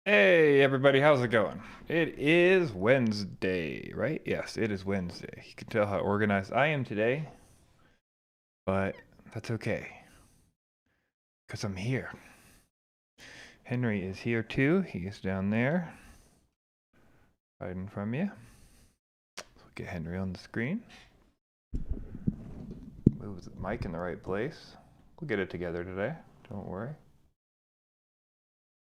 Hey everybody, how's it going? It is Wednesday, right? Yes, it is Wednesday. You can tell how organized I am today, but that's okay, because I'm here. Henry is here too. He's down there, hiding from you. We'll get Henry on the screen. Move the mic in the right place. We'll get it together today, don't worry.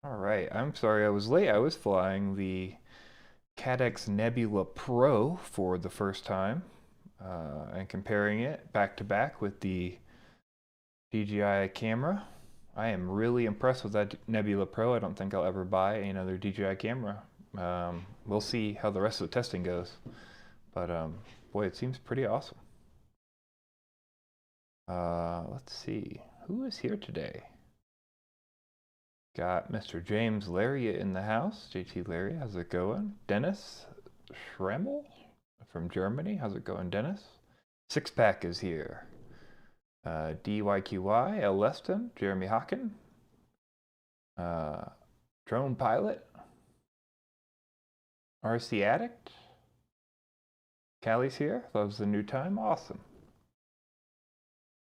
All right, I'm sorry I was late. I was flying the Cadex Nebula Pro for the first time and comparing it back to back with the DJI camera. I am really impressed with that Nebula Pro. I don't think I'll ever buy another DJI camera. We'll see how the rest of the testing goes, but boy, it seems pretty awesome. Let's see, who is here today? Got Mr. James Lariat in the house. JT Lariat, how's it going? Dennis Schremmel from Germany, how's it going, Dennis? Six Pack is here. DYQY, L. Leston, Jeremy Hawken. Drone Pilot. RC Addict. Callie's here, loves the new time, awesome.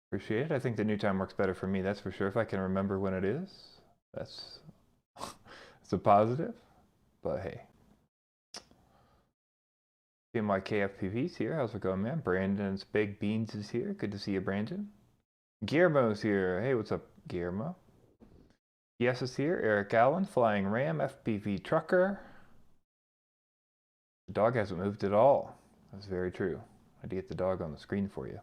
Appreciate it. I think the new time works better for me, that's for sure, if I can remember when it is. That's it's a positive, but hey. CMYK FPV's here. How's it going, man? Brandon's Big Beans is here. Good to see you, Brandon. Guillermo's here. Hey, what's up, Guillermo? Yes is here. Eric Allen, Flying Ram, FPV Trucker. The dog hasn't moved at all. That's very true. I had to get the dog on the screen for you.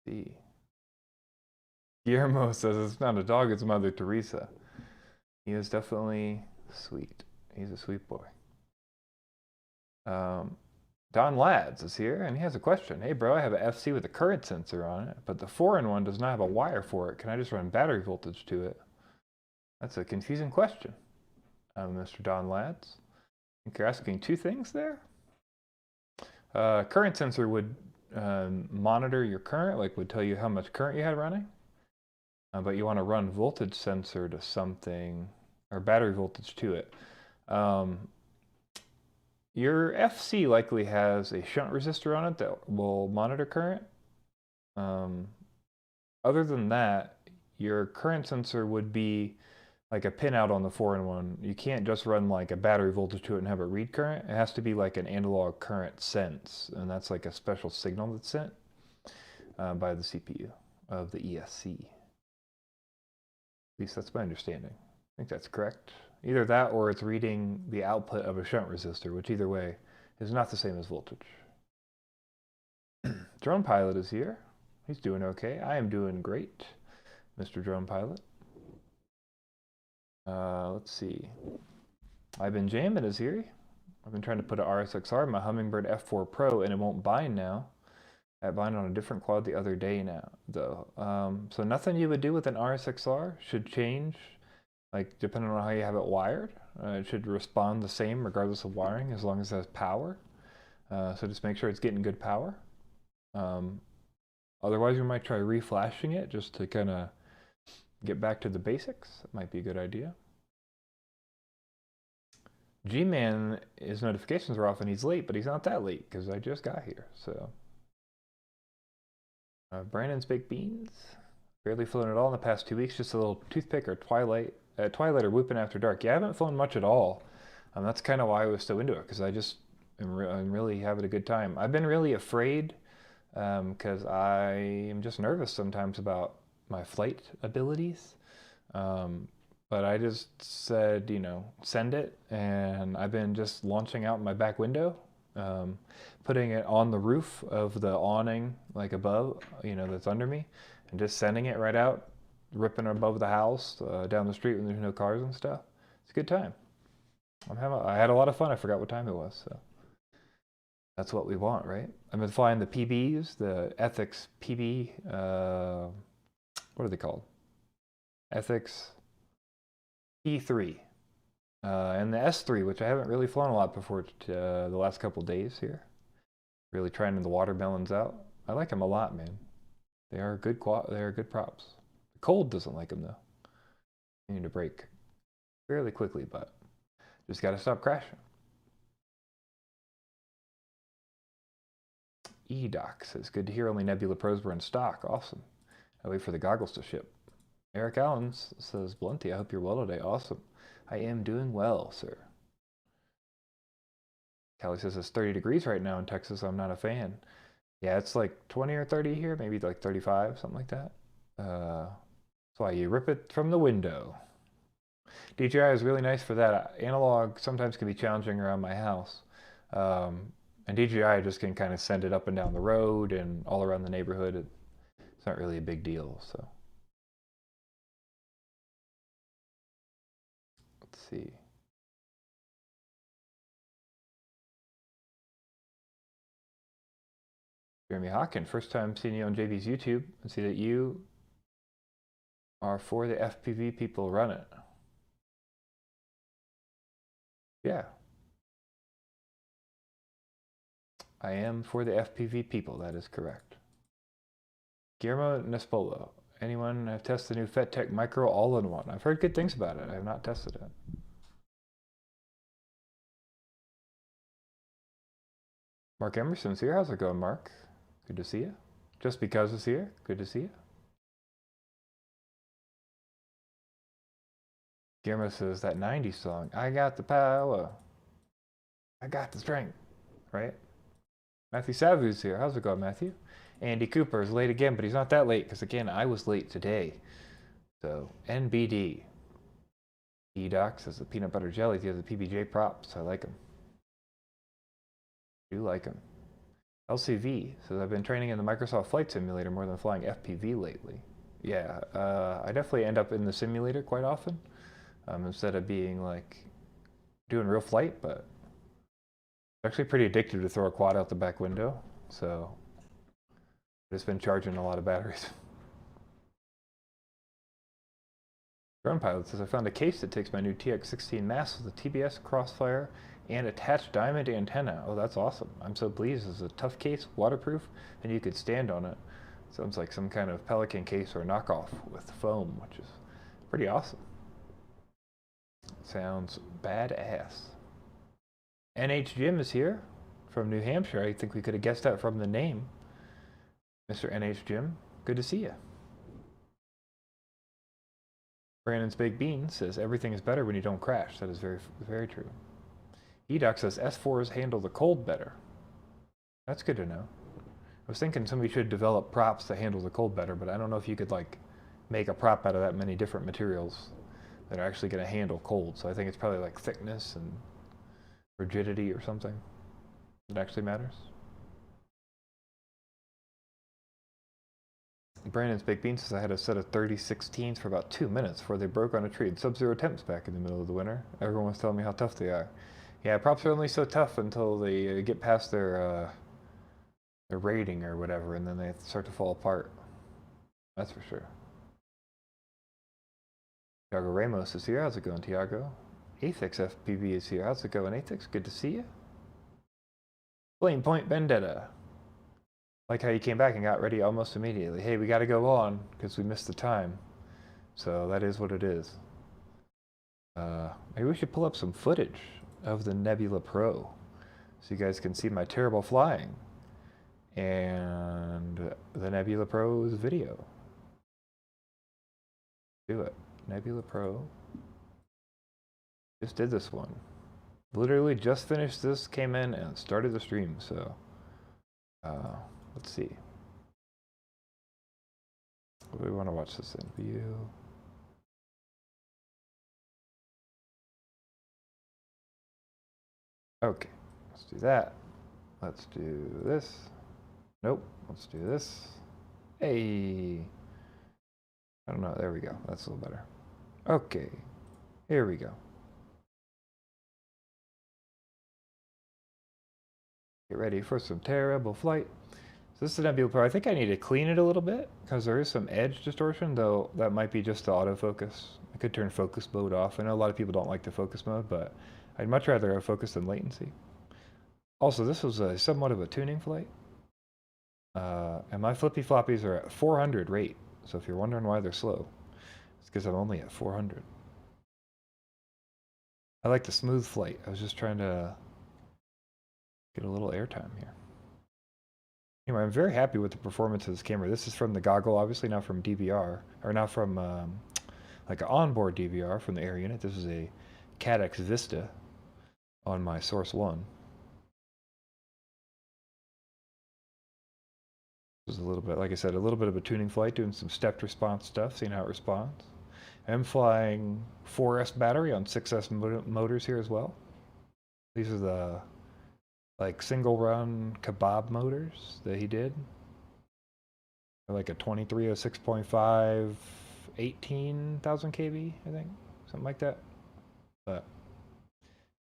See. Guillermo says it's not a dog, it's Mother Teresa. He is definitely sweet. He's a sweet boy. Don Lads is here, and he has a question. Hey, bro, I have an FC with a current sensor on it, but the 4-in-1 does not have a wire for it. Can I just run battery voltage to it? That's a confusing question, Mr. Don Lads. I think you're asking two things there. Current sensor would monitor your current, like would tell you how much current you had running. But you want to run voltage sensor to something, or battery voltage to it. Your FC likely has a shunt resistor on it that will monitor current. Other than that, your current sensor would be like a pinout on the 4-in-1. You can't just run like a battery voltage to it and have it read current. It has to be like an analog current sense, and that's like a special signal that's sent by the CPU of the ESC. At least that's my understanding. I think that's correct. Either that or it's reading the output of a shunt resistor, which either way is not the same as voltage. Drone Pilot is here. He's doing okay. I am doing great, Mr. Drone Pilot. Let's see. I've been jamming is here. I've been trying to put an RSXR in my Hummingbird F4 Pro and it won't bind now. I bind on a different quad the other day now, though. So nothing you would do with an RSXR should change, like depending on how you have it wired. It should respond the same regardless of wiring as long as it has power. So just make sure it's getting good power. Otherwise, you might try reflashing it just to kind of get back to the basics. That might be a good idea. G-Man, his notifications are off and he's late, but he's not that late because I just got here. So Brandon's Baked Beans, barely flown at all in the past 2 weeks. Just a little toothpick or twilight or whooping after dark. Yeah, I haven't flown much at all. That's kind of why I was so into it, because I just I'm really having a good time. I've been really afraid because I am just nervous sometimes about my flight abilities. But I just said, send it, and I've been just launching out my back window, putting it on the roof of the awning, like above, that's under me, and just sending it right out, ripping above the house, down the street when there's no cars and stuff. It's a good time. I had a lot of fun. I forgot what time it was, so that's what we want, right? I've been flying the PBs, the Ethics PB, what are they called? Ethics E3, and the S3, which I haven't really flown a lot before the last couple days here. Really trying the watermelons out. I like them a lot, man. They are good props. The cold doesn't like them though. They need to break fairly quickly, but just got to stop crashing. E-Doc says, good to hear only Nebula Pros were in stock. Awesome. I wait for the goggles to ship. Eric Allens says, Blunty, I hope you're well today. Awesome. I am doing well, sir. Callie says it's 30 degrees right now in Texas. I'm not a fan. Yeah, it's like 20 or 30 here, maybe like 35, something like that. That's why you rip it from the window. DJI is really nice for that. Analog sometimes can be challenging around my house. And DJI just can kind of send it up and down the road and all around the neighborhood. It's not really a big deal, so. Let's see. Jeremy Hawkin, first time seeing you on JV's YouTube, and see that you are for the FPV people run it. Yeah. I am for the FPV people, that is correct. Guillermo Nespolo, anyone have tested the new FetTech Micro all-in-one? I've heard good things about it. I have not tested it. Mark Emerson's here. How's it going, Mark? Good to see you. Just because it's here. Good to see you. Guillermo says that 90s song, I got the power. I got the strength. Right? Matthew Savu's here. How's it going, Matthew? Andy Cooper is late again, but he's not that late because, again, I was late today. So, NBD. E-Doc says the peanut butter jelly. He has the PBJ props. I like them. I do like them. LCV says I've been training in the Microsoft Flight Simulator more than flying FPV lately. Yeah, I definitely end up in the simulator quite often, instead of being like doing real flight, but it's actually pretty addictive to throw a quad out the back window, so it's been charging a lot of batteries. Drone Pilot says, I found a case that takes my new TX16 mass with a TBS Crossfire and attached diamond antenna. Oh, that's awesome. I'm so pleased. It's a tough case, waterproof, and you could stand on it. Sounds like some kind of Pelican case or knockoff with foam, which is pretty awesome. Sounds badass. NH Jim is here from New Hampshire. I think we could have guessed that from the name. Mr. NH Jim, good to see you. Brandon's Big Bean says everything is better when you don't crash. That is very, very true. Edoc says S4s handle the cold better. That's good to know. I was thinking somebody should develop props that handle the cold better, but I don't know if you could like make a prop out of that many different materials that are actually going to handle cold. So I think it's probably like thickness and rigidity or something that actually matters. Brandon's Big Bean says I had a set of 3016s for about 2 minutes before they broke on a tree at sub-zero temps back in the middle of the winter. Everyone was telling me how tough they are. Yeah, props are only so tough until they get past their rating or whatever, and then they start to fall apart. That's for sure. Tiago Ramos is here. How's it going, Tiago? Athix FPV is here. How's it going, Athix? Good to see you. Flame Point Vendetta. Like how you came back and got ready almost immediately. Hey, we got to go on because we missed the time. So that is what it is. Maybe we should pull up some footage of the Nebula Pro so you guys can see my terrible flying and the Nebula Pro's video. Do it. Nebula Pro. Just did this one. Literally just finished this, came in and started the stream, so let's see. We want to watch this in view. Okay, let's do that. Let's do this. Nope, let's do this. Hey. I don't know, there we go. That's a little better. Okay, here we go. Get ready for some terrible flight. So this is the Nebula Pro. I think I need to clean it a little bit because there is some edge distortion, though that might be just the autofocus. I could turn focus mode off. I know a lot of people don't like the focus mode, but I'd much rather have focus than latency. Also, this was somewhat of a tuning flight. And my flippy floppies are at 400 rate. So if you're wondering why they're slow, it's because I'm only at 400. I like the smooth flight. I was just trying to get a little airtime here. Anyway, I'm very happy with the performance of this camera. This is from the goggle, obviously not from DVR, or not from like an onboard DVR from the air unit. This is a Cadex Vista on my Source 1. This is a little bit, like I said, a little bit of a tuning flight, doing some stepped response stuff, seeing how it responds. I'm flying 4S battery on 6S motors here as well. These are the like single run kebab motors that he did. They're like a 2306.5, 18,000 kV, I think, something like that. But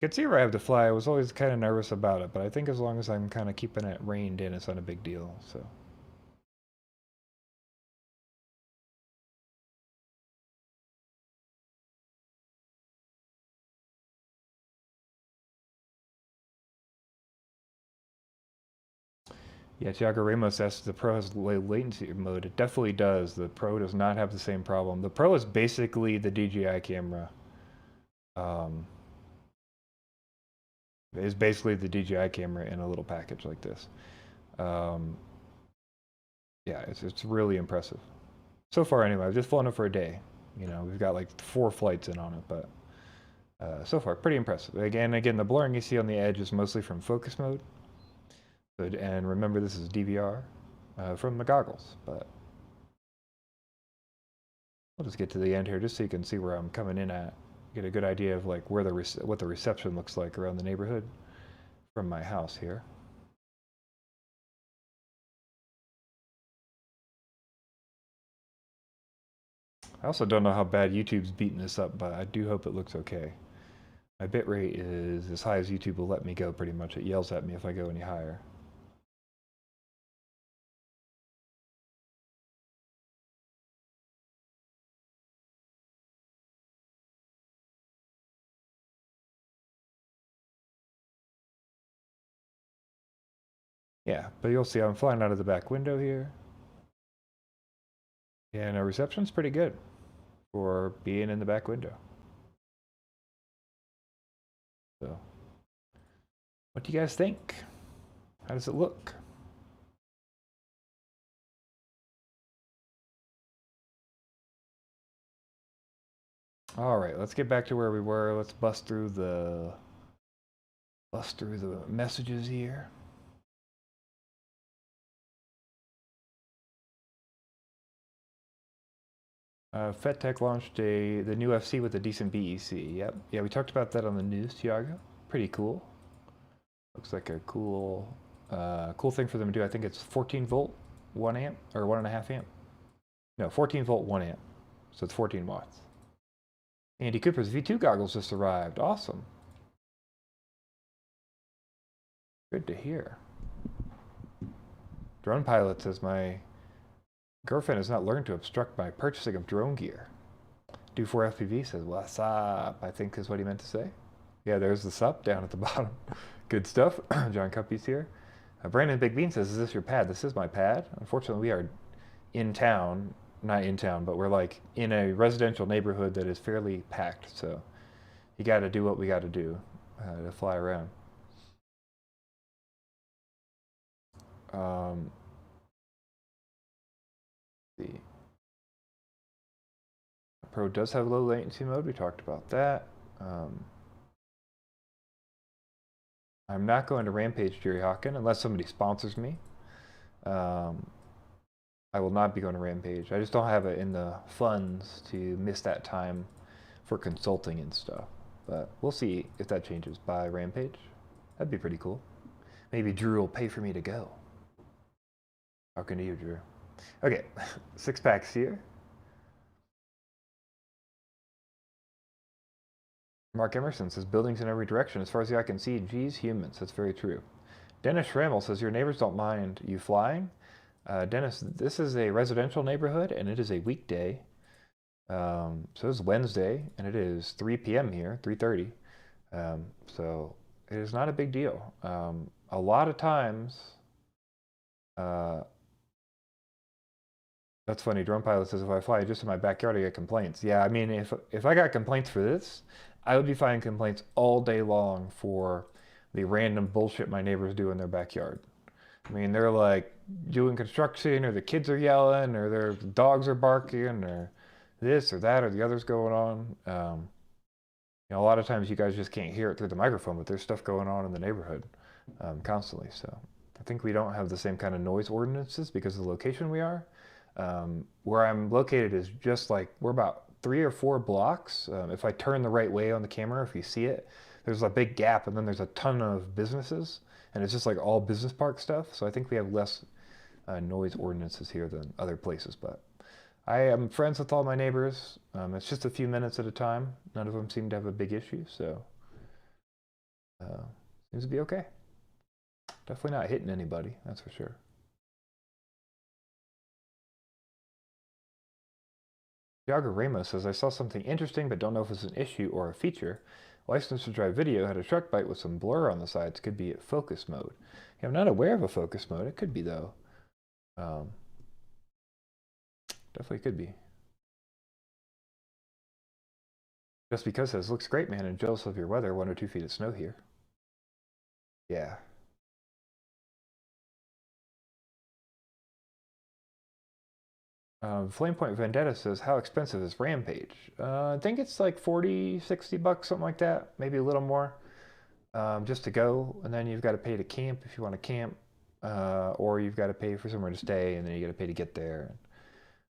you can see where I have to fly. I was always kind of nervous about it, but I think as long as I'm kind of keeping it reined in, it's not a big deal. So. Yeah, Tiago Ramos asks if the Pro has low latency mode. It definitely does. The Pro does not have the same problem. The Pro is basically the DJI camera. Is basically the DJI camera in a little package like this. Yeah, it's really impressive. So far, anyway. I've just flown it for a day. You know, we've got like 4 flights in on it, but so far, pretty impressive. Again, the blurring you see on the edge is mostly from focus mode. And remember, this is DVR from the goggles, but we'll just get to the end here just so you can see where I'm coming in at. Get a good idea of like where what the reception looks like around the neighborhood from my house here. I also don't know how bad YouTube's beating this up, but I do hope it looks okay. My bitrate is as high as YouTube will let me go pretty much. It yells at me if I go any higher. Yeah, but you'll see I'm flying out of the back window here. And our reception's pretty good for being in the back window. So, what do you guys think? How does it look? All right, let's get back to where we were. Let's bust through the messages here. FedTech launched the new FC with a decent BEC. Yep. Yeah, we talked about that on the news, Tiago. Pretty cool. Looks like a cool thing for them to do. I think it's 14 volt, 1 amp, or 1.5 amp. No, 14 volt, 1 amp. So it's 14 watts. Andy Cooper's V2 goggles just arrived. Awesome. Good to hear. Drone Pilot says my girlfriend has not learned to obstruct my purchasing of drone gear. Do for FPV says, what's up? I think is what he meant to say. Yeah, there's the sup down at the bottom. Good stuff. John Cuppy's here. Brandon Big Bean says, is this your pad? This is my pad. Unfortunately, we are in town. Not in town, but we're like in a residential neighborhood that is fairly packed. So you got to do what we got to do to fly around. The Pro does have low latency mode. We talked about that. I'm not going to Rampage, Jerry Hawken, unless somebody sponsors me. I will not be going to Rampage. I just don't have it in the funds to miss that time for consulting and stuff. But we'll see if that changes by Rampage. That'd be pretty cool. Maybe Drew will pay for me to go. Talking to you, Drew. Okay, 6-packs here. Mark Emerson says, buildings in every direction. As far as the eye can see, geez, humans. That's very true. Dennis Schrammel says, your neighbors don't mind you flying. Dennis, this is a residential neighborhood, and it is a weekday. So it's Wednesday, and it is 3 p.m. here, 3:30. So it is not a big deal. A lot of times, that's funny. Drone Pilot says, if I fly just in my backyard, I get complaints. Yeah, I mean, if I got complaints for this, I would be finding complaints all day long for the random bullshit my neighbors do in their backyard. I mean, they're like doing construction, or the kids are yelling, or their dogs are barking, or this or that or the other's going on. You know, a lot of times you guys just can't hear it through the microphone, but there's stuff going on in the neighborhood constantly. So I think we don't have the same kind of noise ordinances because of the location we are. Where I'm located is just like, we're about 3 or 4 blocks. If I turn the right way on the camera, if you see it, there's a big gap, and then there's a ton of businesses, and it's just like all business park stuff. So I think we have less noise ordinances here than other places. But I am friends with all my neighbors. It's just a few minutes at a time. None of them seem to have a big issue, so seems to be okay. Definitely not hitting anybody, that's for sure. Thiago Ramos says, I saw something interesting but don't know if it's an issue or a feature. License to Drive Video had a truck bite with some blur on the sides. Could be at focus mode. Yeah, I'm not aware of a focus mode. It could be, though. Definitely could be. Just because says, looks great, man, and jealous of your weather. 1 or 2 feet of snow here. Yeah. Flamepoint Vendetta says, how expensive is Rampage? I think it's like 40, 60 bucks, something like that. Maybe a little more. Just to go, and then you've got to pay to camp if you want to camp, or you've got to pay for somewhere to stay, and then you got to pay to get there, and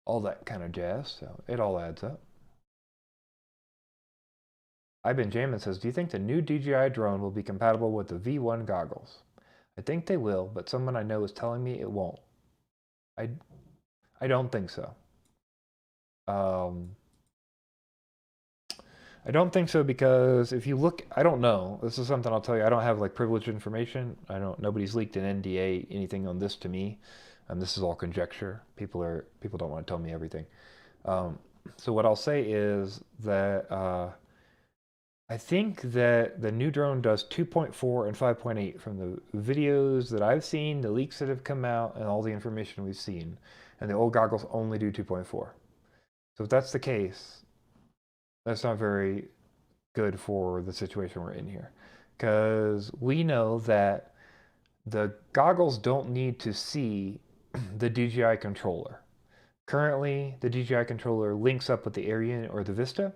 all that kind of jazz. So it all adds up. I've been jamming says, do you think the new DJI drone will be compatible with the V1 goggles? I think they will, but someone I know is telling me it won't. I don't think so. I don't think so because if you look, I don't know. This is something I'll tell you. I don't have like privileged information. Nobody's leaked an NDA, anything on this to me. This is all conjecture. People don't want to tell me everything. So what I'll say is that I think that the new drone does 2.4 and 5.8 from the videos that I've seen, the leaks that have come out, and all the information we've seen. And the old goggles only do 2.4. So if that's the case, that's not very good for the situation we're in here. Because we know that the goggles don't need to see the DJI controller. Currently, the DJI controller links up with the Air unit or the Vista,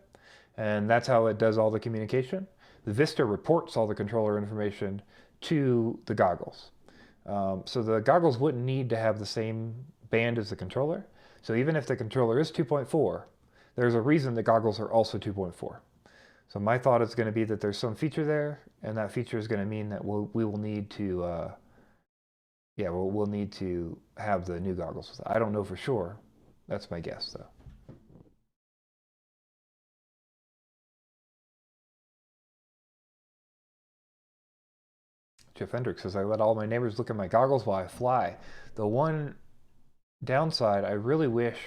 and that's how it does all the communication. The Vista reports all the controller information to the goggles. So the goggles wouldn't need to have the same band as the controller. So even if the controller is 2.4, there's a reason the goggles are also 2.4. So my thought is going to be that there's some feature there, and that feature is going to mean that we will need to, we'll need to have the new goggles. I don't know for sure. That's my guess, though. Jeff Hendricks says, I let all my neighbors look at my goggles while I fly. The one downside, I really wish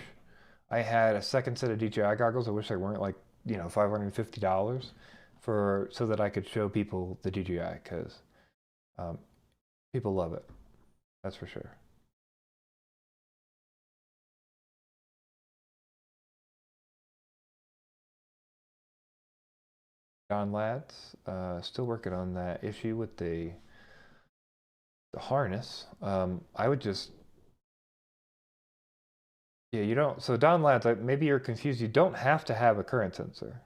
I had a second set of DJI goggles. I wish they weren't like, $550 so that I could show people the DJI, because people love it. That's for sure. John Lads, still working on that issue with the harness. I would just, yeah, you don't. So Don Lads, maybe you're confused. You don't have to have a current sensor.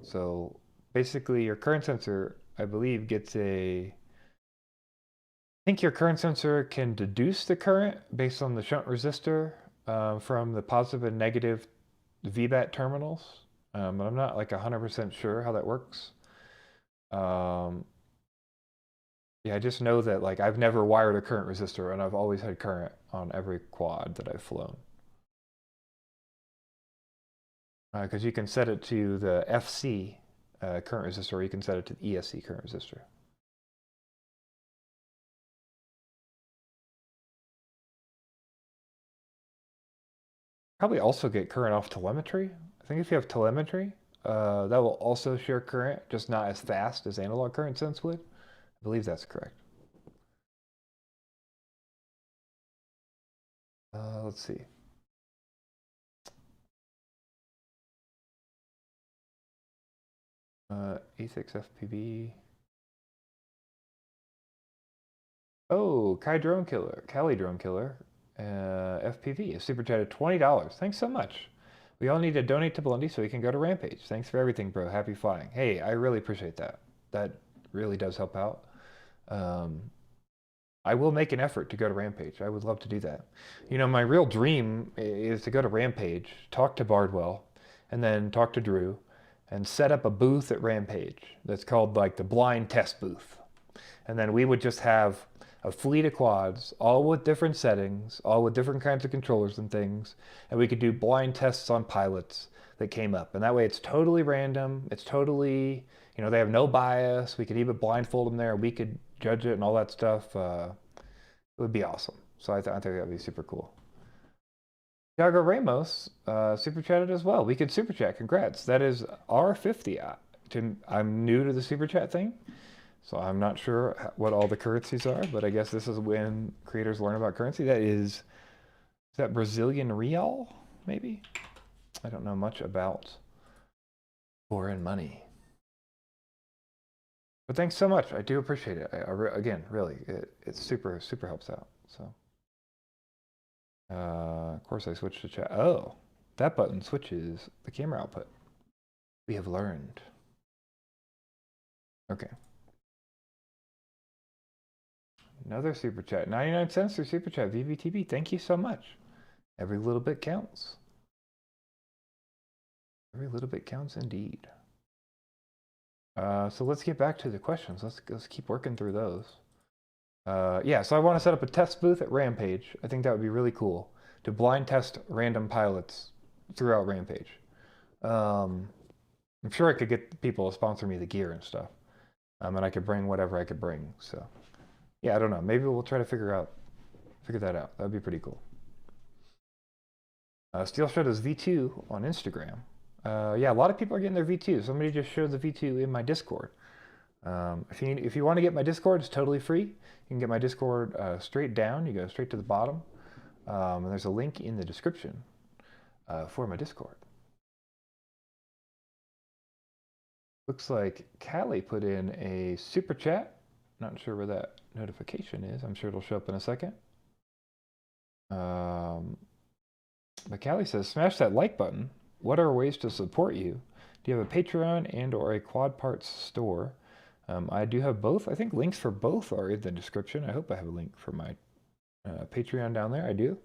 So basically your current sensor, I believe, gets I think your current sensor can deduce the current based on the shunt resistor from the positive and negative VBAT terminals. But I'm not like 100% sure how that works. Yeah, I just know that like I've never wired a current resistor, and I've always had current on every quad that I've flown. Because you can set it to the FC current resistor, or you can set it to the ESC current resistor. Probably also get current off telemetry. I think if you have telemetry, that will also share current, just not as fast as analog current sense would. I believe that's correct. Let's see. E6 FPV. Oh, Cali Drone Killer, FPV is super chatted $20. Thanks so much. We all need to donate to Blondie so we can go to Rampage. Thanks for everything, bro. Happy flying. Hey, I really appreciate that. That really does help out. I will make an effort to go to Rampage. I would love to do that. My real dream is to go to Rampage, talk to Bardwell, and then talk to Drew, and set up a booth at Rampage that's called like the blind test booth. And then we would just have a fleet of quads, all with different settings, all with different kinds of controllers and things, and we could do blind tests on pilots that came up. And that way it's totally random. It's totally, they have no bias. We could even blindfold them there. We could judge it and all that stuff. It would be awesome. So I think that would be super cool. Thiago Ramos super chatted as well. We could super chat. Congrats. That is R50. I'm new to the super chat thing, so I'm not sure what all the currencies are, but I guess this is when creators learn about currency. Is that Brazilian real, maybe? I don't know much about foreign money. But thanks so much. I do appreciate it. Again, really, it super helps out. So, of course, I switched to chat. Oh, that button switches the camera output. We have learned. Okay. Another super chat. 99 cents for super chat. VVTB. Thank you so much. Every little bit counts. Every little bit counts indeed. So let's get back to the questions. Let's keep working through those. Yeah, so I want to set up a test booth at Rampage. I think that would be really cool to blind test random pilots throughout Rampage. I'm sure I could get people to sponsor me the gear and stuff. And I could bring whatever I could bring. So, yeah, I don't know. Maybe we'll try to figure that out. That'd be pretty cool. Steel Shadow's V2 on Instagram. Yeah, a lot of people are getting their V2. Somebody just showed the V2 in my Discord. If you want to get my Discord, it's totally free. You can get my Discord straight down. You go straight to the bottom. And there's a link in the description for my Discord. Looks like Callie put in a super chat. Not sure where that notification is. I'm sure it'll show up in a second. But Callie says, smash that like button. What are ways to support you? Do you have a Patreon and or a quad parts store? I do have both. I think links for both are in the description. I hope I have a link for my Patreon down there. I do.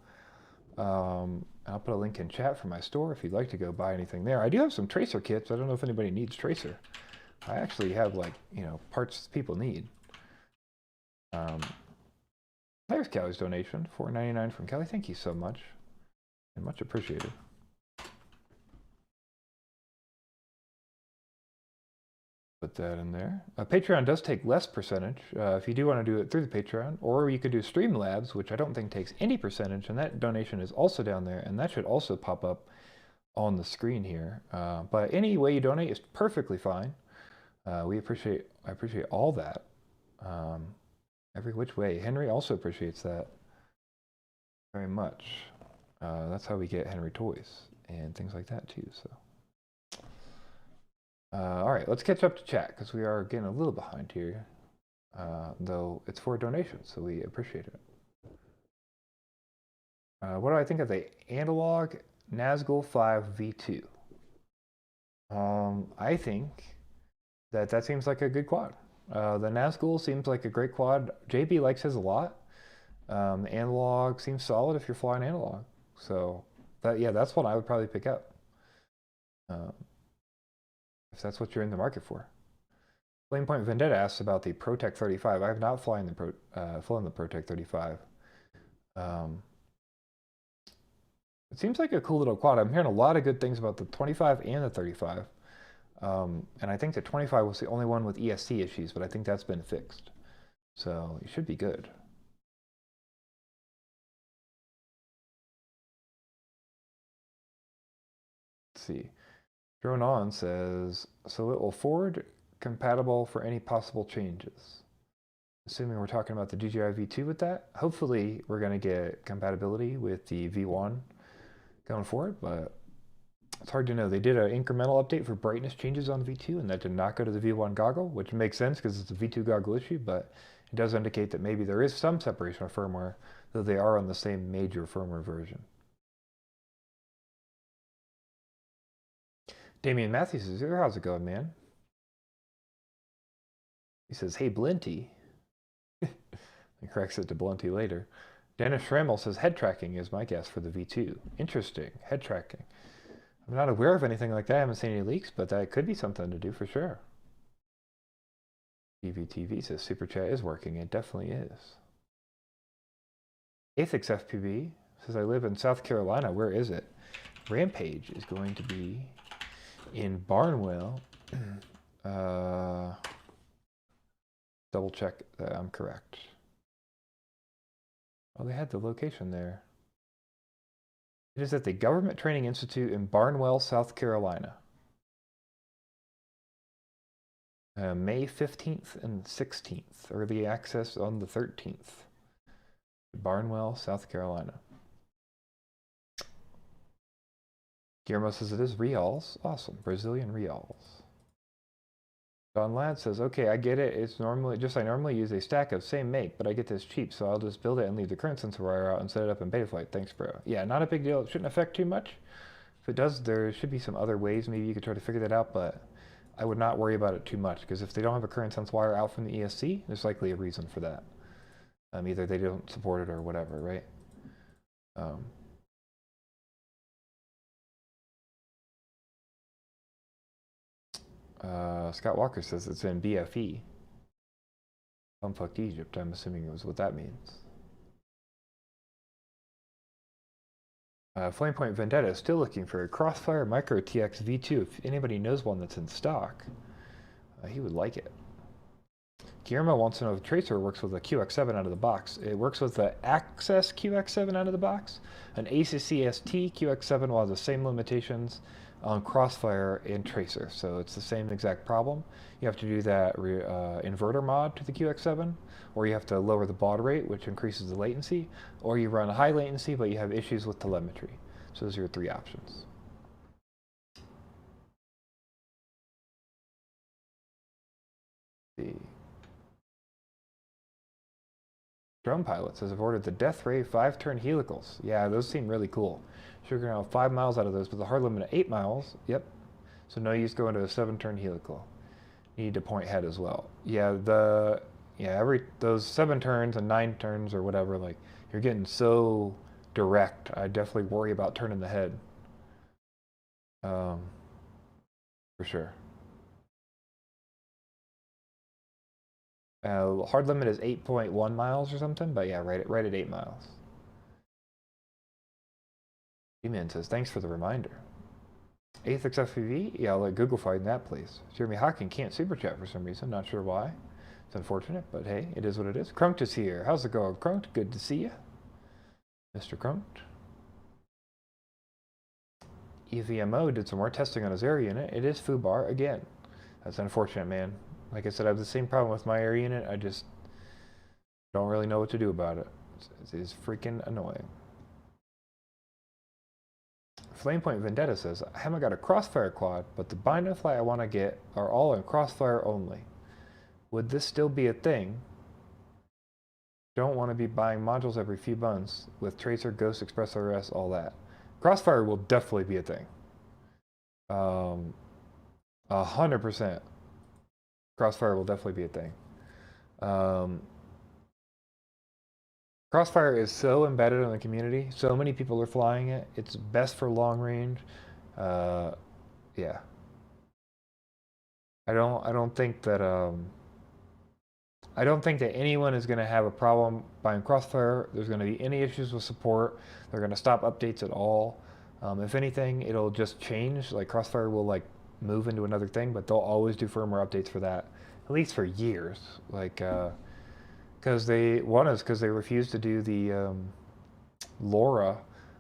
I'll put a link in chat for my store if you'd like to go buy anything there. I do have some tracer kits. I don't know if anybody needs tracer. I actually have, like, you know, parts people need. There's Callie's donation, $4.99 from Callie. Thank you so much, and much appreciated. Put that in there. Patreon does take less percentage if you do want to do it through the Patreon, or you could do Streamlabs, which I don't think takes any percentage, and that donation is also down there, and that should also pop up on the screen here. But any way you donate is perfectly fine. I appreciate all that. Every which way. Henry also appreciates that very much. That's how we get Henry toys and things like that too. So. All right, let's catch up to chat because we are getting a little behind here, though it's for donations, so we appreciate it. What do I think of the analog Nazgul 5 V2? I think that seems like a good quad. The Nazgul seems like a great quad. JB likes his a lot. The analog seems solid if you're flying analog. So that's one I would probably pick up. If that's what you're in the market for. Flamepoint Vendetta asks about the ProTech 35. I have not flown the ProTech 35. It seems like a cool little quad. I'm hearing a lot of good things about the 25 and the 35. And I think the 25 was the only one with ESC issues, but I think that's been fixed. So it should be good. Let's see. Drone On says, so it will forward compatible for any possible changes. Assuming we're talking about the DJI V2 with that, hopefully we're going to get compatibility with the V1 going forward, but it's hard to know. They did an incremental update for brightness changes on the V2, and that did not go to the V1 goggle, which makes sense because it's a V2 goggle issue, but it does indicate that maybe there is some separation of firmware, though they are on the same major firmware version. Damian Matthews says, how's it going, man? He says, hey, Blinty. He corrects it to Blunty later. Dennis Schrammel says, head tracking is my guess for the V2. Interesting, head tracking. I'm not aware of anything like that. I haven't seen any leaks, but that could be something to do for sure. TVTV says, Super Chat is working. It definitely is. Aethix FPV says, I live in South Carolina. Where is it? Rampage is going to be in Barnwell. Double check that I'm correct. Oh, they had the location there. It is at the Government Training Institute in Barnwell, South Carolina. May 15th and 16th. Early access on the 13th. Barnwell, South Carolina. Guillermo says it is reals. Awesome. Brazilian reals. Don Ladd says, okay, I get it. It's normally I normally use a stack of same make, but I get this cheap, so I'll just build it and leave the current sensor wire out and set it up in Betaflight. Thanks, bro. Yeah, not a big deal. It shouldn't affect too much. If it does, there should be some other ways. Maybe you could try to figure that out, but I would not worry about it too much, because if they don't have a current sense wire out from the ESC, there's likely a reason for that. Either they don't support it or whatever, right? Scott Walker says it's in BFE. Bumfucked Egypt, I'm assuming it was what that means. Flamepoint Vendetta is still looking for a Crossfire Micro TX V2. If anybody knows one that's in stock, he would like it. Guillermo wants to know if Tracer works with a QX7 out of the box. It works with the Access QX7 out of the box. An ACCST QX7 will have the same limitations on Crossfire and Tracer, so it's the same exact problem. You have to do that inverter mod to the QX7, or you have to lower the baud rate, which increases the latency, or you run high latency, but you have issues with telemetry. So those are your three options. Let's see. Drone Pilot says I've ordered the Death Ray 5-turn helicals. Yeah, those seem really cool. Sure, you're gonna have 5 miles out of those, but the hard limit of 8 miles. Yep. So no use going to a 7-turn helical. You need to point head as well. Yeah, those 7 turns and 9 turns or whatever, like you're getting so direct. I definitely worry about turning the head. For sure. Hard limit is 8.1 miles or something, but yeah, right at 8 miles. E-Man says, thanks for the reminder. Aethix FPV? Yeah, I'll let Google find that, please. Jeremy Hawking can't super chat for some reason, not sure why. It's unfortunate, but hey, it is what it is. Crunked is here. How's it going, Crunked? Good to see you. Mr. Crunked. EVMO did some more testing on his air unit. It is FUBAR again. That's unfortunate, man. Like I said, I have the same problem with my air unit. I just don't really know what to do about it. It is freaking annoying. Flamepoint Vendetta says, I haven't got a Crossfire quad, but the bind and fly I want to get are all in Crossfire only. Would this still be a thing? Don't want to be buying modules every few months with Tracer, Ghost, Express RS, all that. Crossfire will definitely be a thing. 100%. Crossfire will definitely be a thing. Crossfire is so embedded in the community. So many people are flying it. It's best for long range. Yeah. I don't think that anyone is going to have a problem buying Crossfire. There's going to be any issues with support. They're going to stop updates at all. If anything, it'll just change. Like Crossfire will like move into another thing, but they'll always do firmware updates for that, at least for years. Like, because they refuse to do the LoRa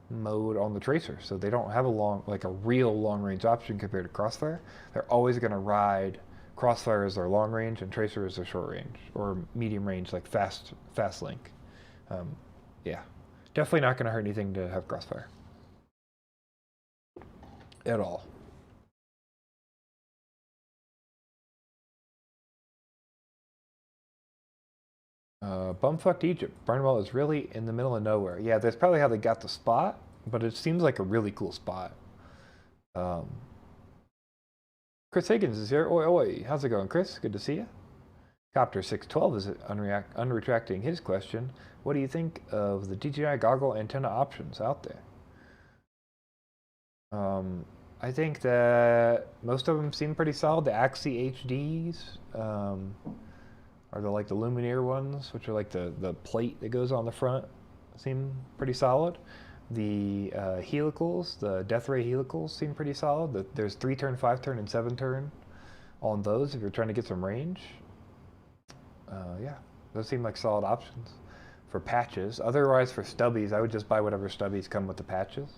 mode on the Tracer, so they don't have a real long range option compared to Crossfire. They're always going to ride Crossfire as their long range and Tracer as their short range or medium range, like fast link. Yeah, definitely not going to hurt anything to have Crossfire at all. Bumfucked Egypt. Barnwell is really in the middle of nowhere. Yeah, that's probably how they got the spot, but it seems like a really cool spot. Chris Higgins is here. Oi, oi. How's it going, Chris? Good to see you. Copter 612 is unretracting his question. What do you think of the DJI goggle antenna options out there? I think that most of them seem pretty solid. The Axie HDs are the Lumineer ones, which are like the plate that goes on the front, seem pretty solid. The helicals, the Death Ray helicals, seem pretty solid. There's 3-turn, 5-turn, and 7-turn on those if you're trying to get some range. Yeah, those seem like solid options for patches. Otherwise, for stubbies, I would just buy whatever stubbies come with the patches.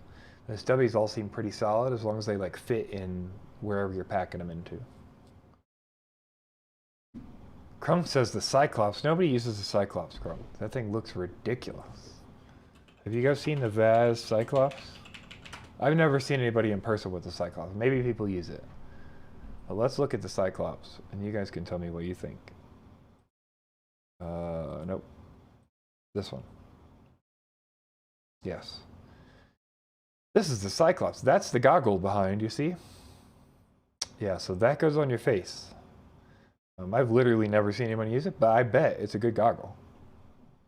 The stubbies all seem pretty solid as long as they like fit in wherever you're packing them into. Crumb says the Cyclops. Nobody uses the Cyclops, Crumb. That thing looks ridiculous. Have you guys seen the Vaz Cyclops? I've never seen anybody in person with the Cyclops. Maybe people use it. But let's look at the Cyclops, and you guys can tell me what you think. Nope. This one. Yes. This is the Cyclops. That's the goggle behind, you see? Yeah, so that goes on your face. I've literally never seen anyone use it, but I bet it's a good goggle.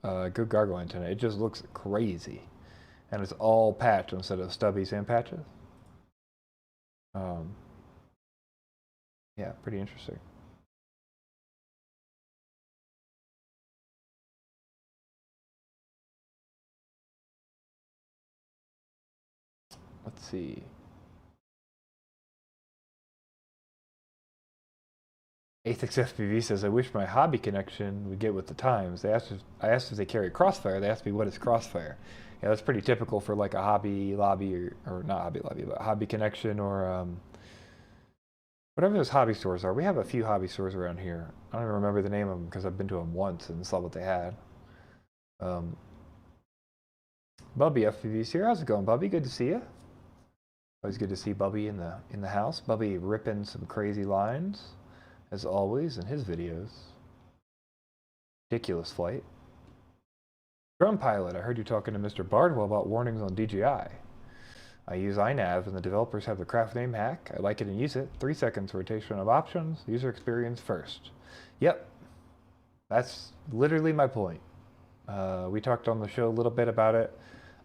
Good goggle antenna. It just looks crazy. And it's all patch instead of stubbies and patches. Yeah, pretty interesting. Let's see. Athix FPV says, I wish my hobby connection would get with the times. I asked if they carry Crossfire. They asked me, what is Crossfire? Yeah, that's pretty typical for like a hobby lobby, or not hobby lobby, but hobby connection, or whatever those hobby stores are. We have a few hobby stores around here. I don't even remember the name of them because I've been to them once and saw what they had. Bubby FPV's here. How's it going, Bubby? Good to see you. Always good to see Bubby in the house. Bubby ripping some crazy lines, as always, in his videos. Ridiculous flight. Drone pilot, I heard you talking to Mr. Bardwell about warnings on DJI. I use iNav and the developers have the craft name hack. I like it and use it. 3 seconds rotation of options, user experience first. Yep, that's literally my point. We talked on the show a little bit about it.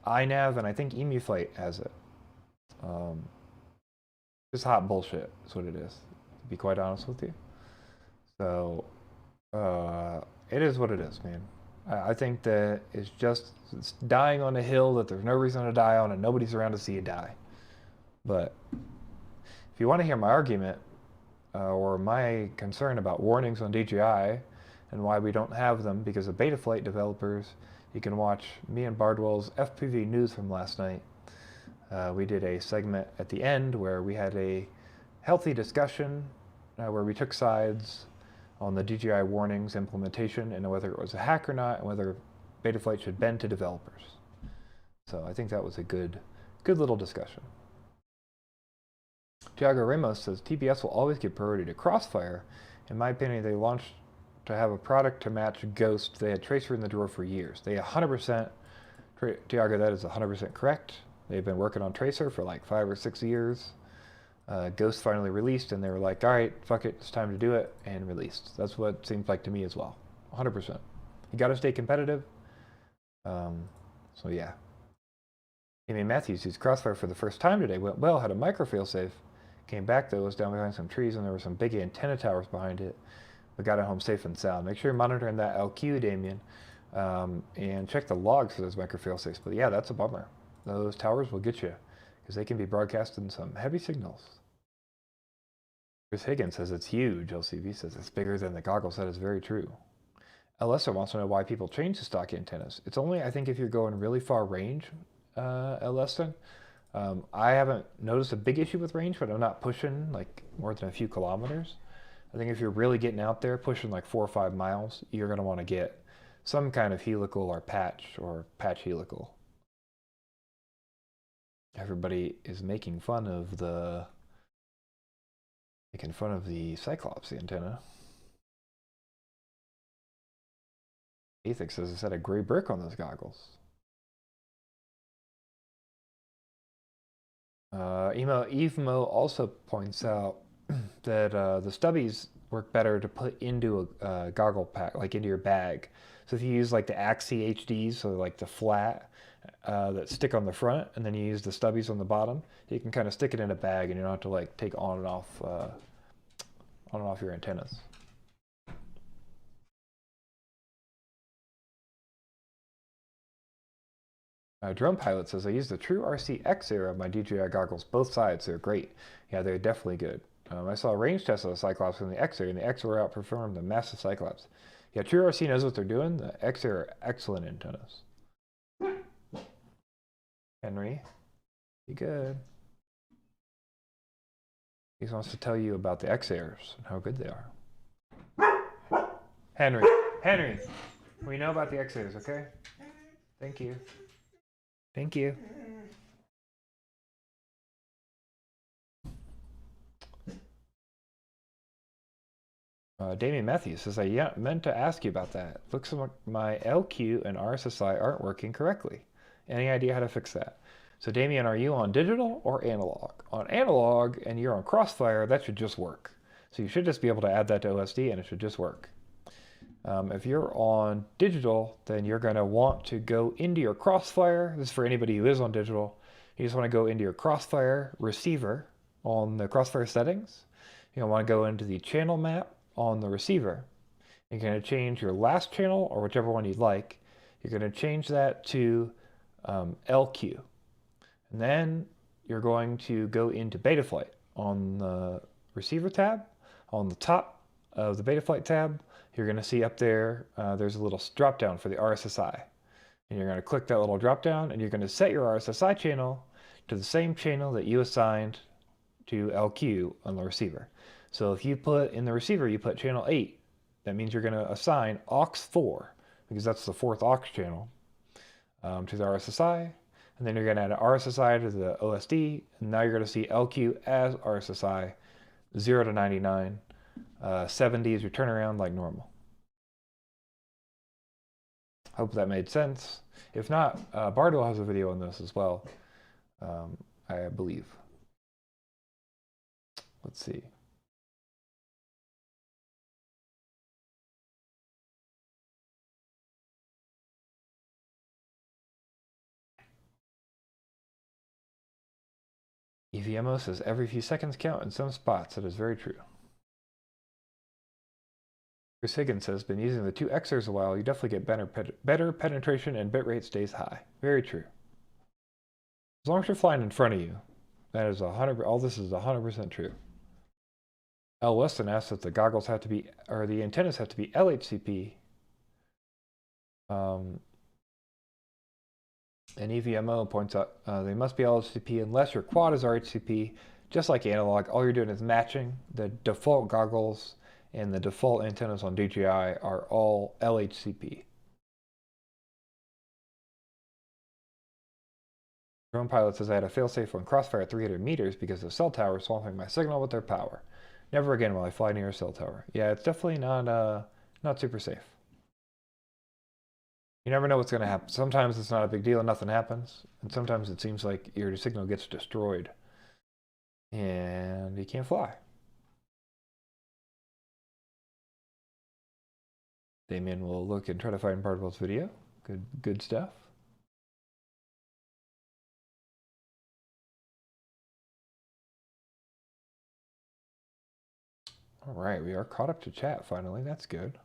iNav and I think EmuFlight has it. Just hot bullshit is what it is, to be quite honest with you. So, it is what it is, man. I think that it's dying on a hill that there's no reason to die on and nobody's around to see you die. But if you want to hear my argument or my concern about warnings on DJI and why we don't have them because of Betaflight developers, you can watch me and Bardwell's FPV news from last night. We did a segment at the end where we had a healthy discussion where we took sides on the DJI warnings implementation and whether it was a hack or not and whether Betaflight should bend to developers. So I think that was a good little discussion. Tiago Ramos says, TBS will always give priority to Crossfire. In my opinion, they launched to have a product to match Ghost. They had Tracer in the drawer for years. They 100%, Tiago, that is 100% correct. They've been working on Tracer for like 5 or 6 years. Ghost finally released and they were like, all right, fuck it, it's time to do it, and released. That's what it seems like to me as well. 100%. You got to stay competitive. So yeah. Amy Matthews used Crossfire for the first time today. Went well, had a micro failsafe. Came back though, was down behind some trees and there were some big antenna towers behind it. But got it home safe and sound. Make sure you're monitoring that LQ, Damien, and check the logs for those micro failsafes. But yeah, that's a bummer. Those towers will get you because they can be broadcasting some heavy signals. Chris Higgins says it's huge. LCV says it's bigger than the goggles. That is very true. Lester wants to know why people change to stock antennas. It's only, I think, if you're going really far range, Lester. I haven't noticed a big issue with range, but I'm not pushing like more than a few kilometers. I think if you're really getting out there, pushing like 4 or 5 miles, you're going to want to get some kind of helical or patch helical. Everybody is making fun of the Cyclops antenna. Athix says it's had a gray brick on those goggles. Evemo also points out that the stubbies work better to put into a goggle pack, like into your bag. So if you use like the Axie HDs, so like the flat that stick on the front, and then you use the stubbies on the bottom, you can kind of stick it in a bag, and you don't have to like take on and off your antennas. Drone Pilot says, I use the True RC X era of my DJI goggles, both sides. They're great. Yeah, they're definitely good. I saw a range test of the Cyclops in the X era, and the X era outperformed the massive Cyclops. Yeah, True RC knows what they're doing. The X era are excellent antennas. Henry, be good. He wants to tell you about the X eras and how good they are. Henry, we know about the X eras, okay? Thank you. Thank you. Damian Matthews says, I meant to ask you about that. Looks like my LQ and RSSI aren't working correctly. Any idea how to fix that? So Damian, are you on digital or analog? On analog and you're on Crossfire, that should just work. So you should just be able to add that to OSD and it should just work. If you're on digital, then you're going to want to go into your Crossfire. This is for anybody who is on digital. You just want to go into your Crossfire receiver on the Crossfire settings. You're going to want to go into the channel map on the receiver. You're going to change your last channel or whichever one you'd like. You're going to change that to LQ. And then you're going to go into Betaflight. On the receiver tab, on the top of the Betaflight tab, you're going to see up there, there's a little drop down for the RSSI. And you're going to click that little drop down and you're going to set your RSSI channel to the same channel that you assigned to LQ on the receiver. So if you put in the receiver, you put channel 8, that means you're going to assign aux4, because that's the fourth aux channel, to the RSSI. And then you're going to add an RSSI to the OSD, and now you're going to see LQ as RSSI, 0 to 99. 70 is your turnaround like normal. Hope that made sense. If not, Bardwell has a video on this as well, I believe. Let's see. EVMO says every few seconds count in some spots. That is very true. Chris Higgins says, been using the 2Xers a while. You definitely get better penetration and bitrate stays high. Very true. As long as you're flying in front of you, that is 100%. All this is 100% true. L. Weston asks if the goggles have to be, or the antennas have to be LHCP. And EVMO points out they must be LHCP unless your quad is RHCP. Just like analog, all you're doing is matching. The default goggles and the default antennas on DJI are all LHCP. Drone pilot says I had a failsafe on Crossfire at 300 meters because the cell tower is swamping my signal with their power. Never again will I fly near a cell tower. Yeah, it's definitely not super safe. You never know what's going to happen. Sometimes it's not a big deal and nothing happens. And sometimes it seems like your signal gets destroyed and you can't fly. Damien will look and try to find Bardwell's video. Good stuff. All right, we are caught up to chat finally. That's good.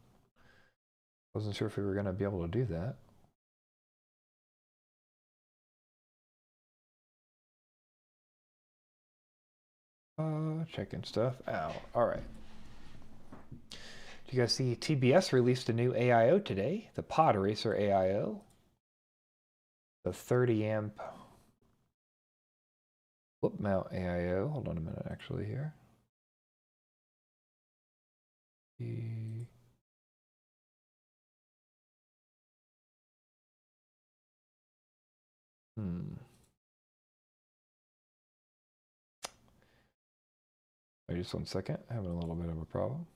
Wasn't sure if we were going to be able to do that. Checking stuff out. All right. Did you guys see TBS released a new AIO today? The Pod Racer AIO. The 30 amp flip mount AIO. Hold on a minute, actually, here. Wait just 1 second. Having a little bit of a problem.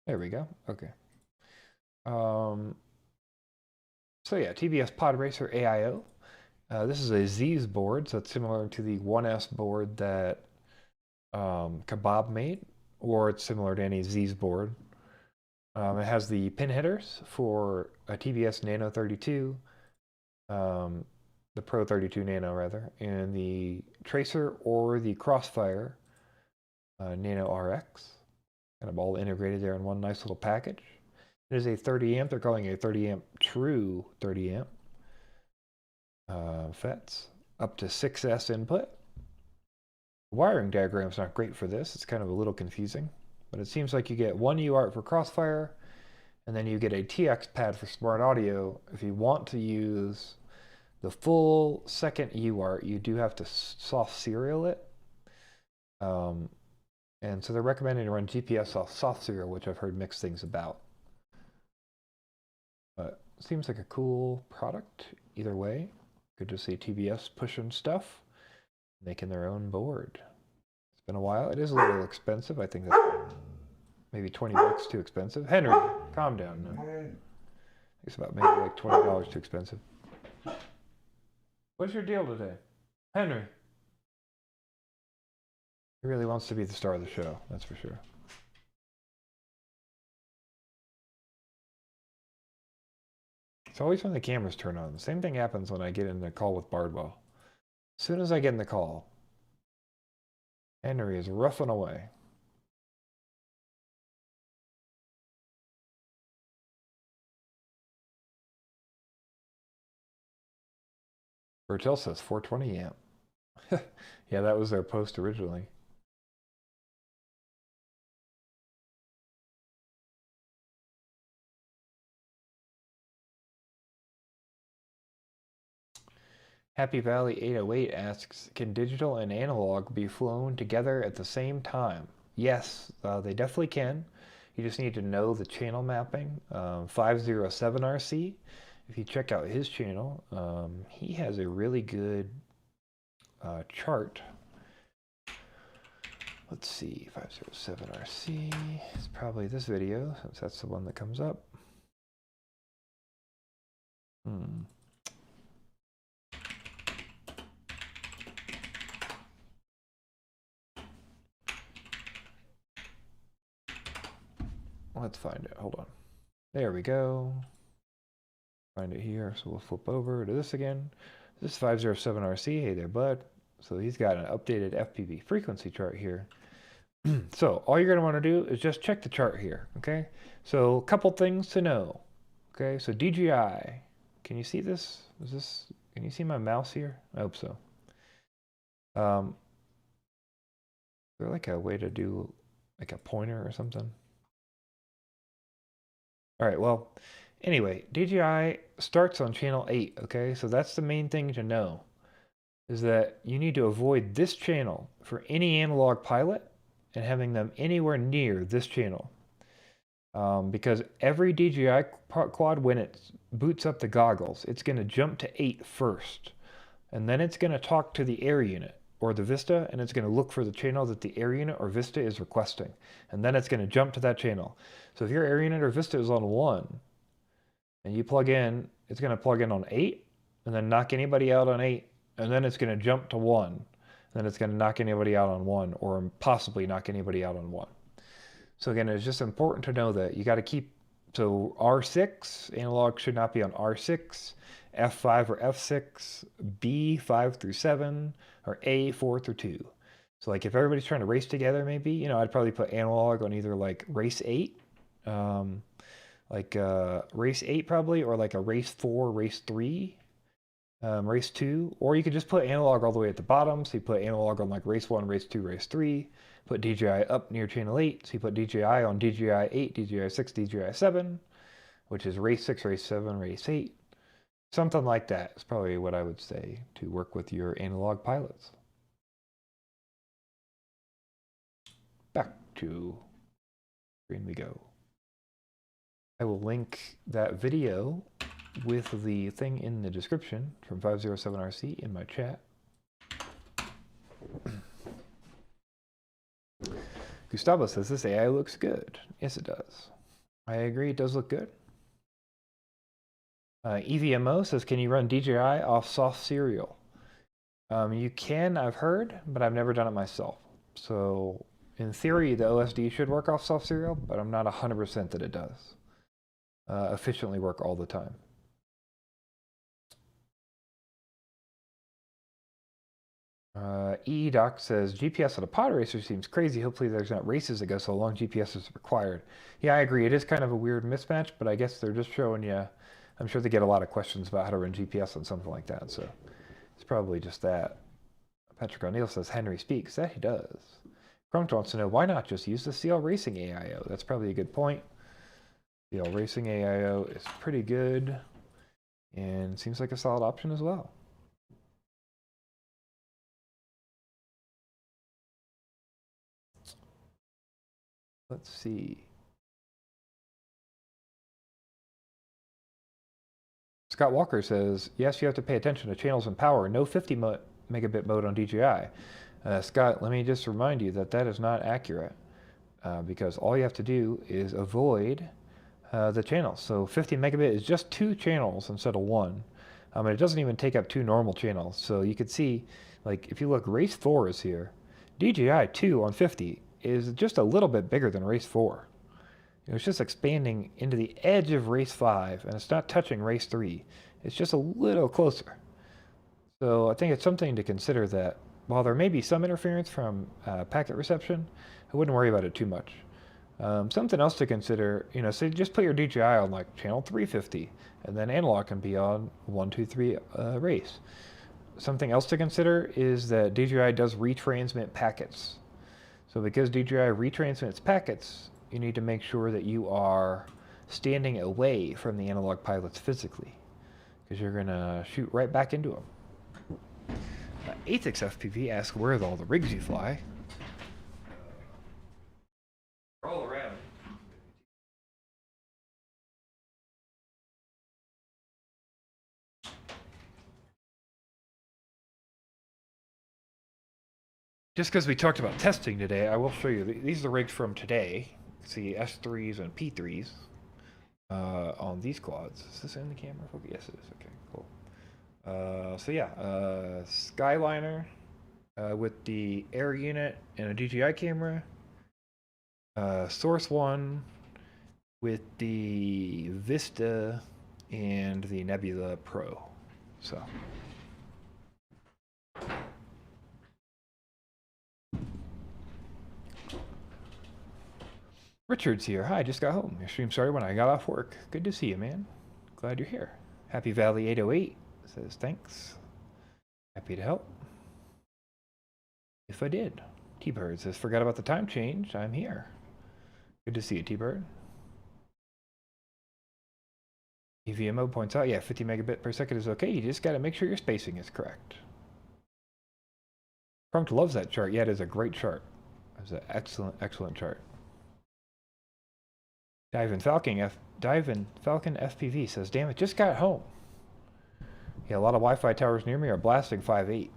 There we go. Okay. So yeah, TBS Pod Racer AIO. This is a Z's board, so it's similar to the 1S board that Kebab made, or it's similar to any Z's board. It has the pin headers for a TBS Nano 32, the Pro 32 Nano rather, and the Tracer or the Crossfire Nano RX. Kind of all integrated there in one nice little package. It is a 30 amp. They're calling it a 30 amp true 30 amp. FETs up to 6S input. The wiring diagram's not great for this. It's kind of a little confusing, but it seems like you get one UART for Crossfire, and then you get a TX pad for smart audio. If you want to use the full second UART, you do have to soft serial it. And so they're recommending to run GPS off soft serial, which I've heard mixed things about. But it seems like a cool product either way. Good to see TBS pushing stuff, making their own board. It's been a while. It is a little expensive. I think that's maybe 20 bucks too expensive. Henry, calm down now. It's about maybe like $20 too expensive. What's your deal today? Henry. He really wants to be the star of the show, that's for sure. It's always when the cameras turn on. The same thing happens when I get in the call with Bardwell. As soon as I get in the call, Henry is roughing away. Bertel says 420 amp. Yeah, that was their post originally. Happy Valley 808 asks, can digital and analog be flown together at the same time? Yes, they definitely can. You just need to know the channel mapping. 507RC, if you check out his channel, he has a really good chart. Let's see, 507RC, it's probably this video, since that's the one that comes up. Let's find it, hold on. There we go. Find it here, so we'll flip over to this again. This is 507RC, hey there bud. So he's got an updated FPV frequency chart here. So all you're going to want to do is just check the chart here, okay? So a couple things to know, okay? So DJI, can you see this? Can you see my mouse here? I hope so. Is there like a way to do like a pointer or something? All right, well, anyway, DJI starts on channel 8, okay? So that's the main thing to know, is that you need to avoid this channel for any analog pilot and having them anywhere near this channel. Because every DJI quad, when it boots up the goggles, it's going to jump to 8 first. And then it's going to talk to the air unit or the Vista, and it's going to look for the channel that the air unit or Vista is requesting. And then it's going to jump to that channel. So if your air unit or Vista is on 1, and you plug in, it's going to plug in on 8, and then knock anybody out on 8, and then it's going to jump to 1. And then it's going to knock anybody out on 1, or possibly knock anybody out on 1. So again, it's just important to know that you got to keep, so R6, analog should not be on R6, F5 or F6, B 5 through 7, or A 4 through 2. So like if everybody's trying to race together, maybe, you know, I'd probably put analog on either like race 8, race 8 probably, or like a race 4, race 3, race 2, or you could just put analog all the way at the bottom. So you put analog on like race 1, race 2, race 3, put DJI up near channel 8. So you put DJI on DJI 8, DJI 6, DJI 7, which is race 6, race 7, race 8. Something like that is probably what I would say to work with your analog pilots. Back to screen we go. I will link that video with the thing in the description from 507RC in my chat. Gustavo says this AI looks good. Yes, it does. I agree, it does look good. EVMO says, can you run DJI off soft serial? You can, I've heard, but I've never done it myself. So in theory, the OSD should work off soft serial, but I'm not 100% that it does efficiently work all the time. EEDoc says, GPS on a pod racer seems crazy. Hopefully there's not races that go so long GPS is required. Yeah, I agree. It is kind of a weird mismatch, but I guess they're just showing you. I'm sure they get a lot of questions about how to run GPS on something like that, so it's probably just that. Patrick O'Neill says, Henry speaks. That he does. Crump wants to know, why not just use the CL Racing AIO? That's probably a good point. CL Racing AIO is pretty good and seems like a solid option as well. Let's see. Scott Walker says, yes, you have to pay attention to channels and power. No 50 megabit mode on DJI. Scott, let me just remind you that that is not accurate because all you have to do is avoid the channels. So 50 megabit is just 2 channels instead of 1. And it doesn't even take up 2 normal channels. So you could see, like, if you look, race 4 is here. DJI 2 on 50 is just a little bit bigger than race 4. It's just expanding into the edge of race 5, and it's not touching race 3. It's just a little closer. So I think it's something to consider that while there may be some interference from packet reception, I wouldn't worry about it too much. Something else to consider, you know, so just put your DJI on like channel 350, and then analog can be on 1, 2, 3 race. something else to consider is that DJI does retransmit packets. So because DJI retransmits packets, you need to make sure that you are standing away from the analog pilots physically, because you're going to shoot right back into them. Athix FPV asks, where are all the rigs you fly? All around. Just because we talked about testing today, I will show you. These are the rigs from today. See S3s and P3s on these quads. Is this in the camera? Yes, it is. Okay, cool. So yeah, Skyliner with the air unit and a DJI camera. Source One with the Vista and the Nebula Pro. So. Richard's here. Hi, just got home. Your stream started when I got off work. Good to see you, man. Glad you're here. Happy Valley 808 says thanks. Happy to help. If I did. T-Bird says forgot about the time change. I'm here. Good to see you, T-Bird. EVMO points out, yeah, 50 megabit per second is okay. You just got to make sure your spacing is correct. Crunk loves that chart. Yeah, it is a great chart. It's an excellent, excellent chart. Divin Falcon FPV says, damn it, just got home. Yeah, a lot of Wi-Fi towers near me are blasting 5.8.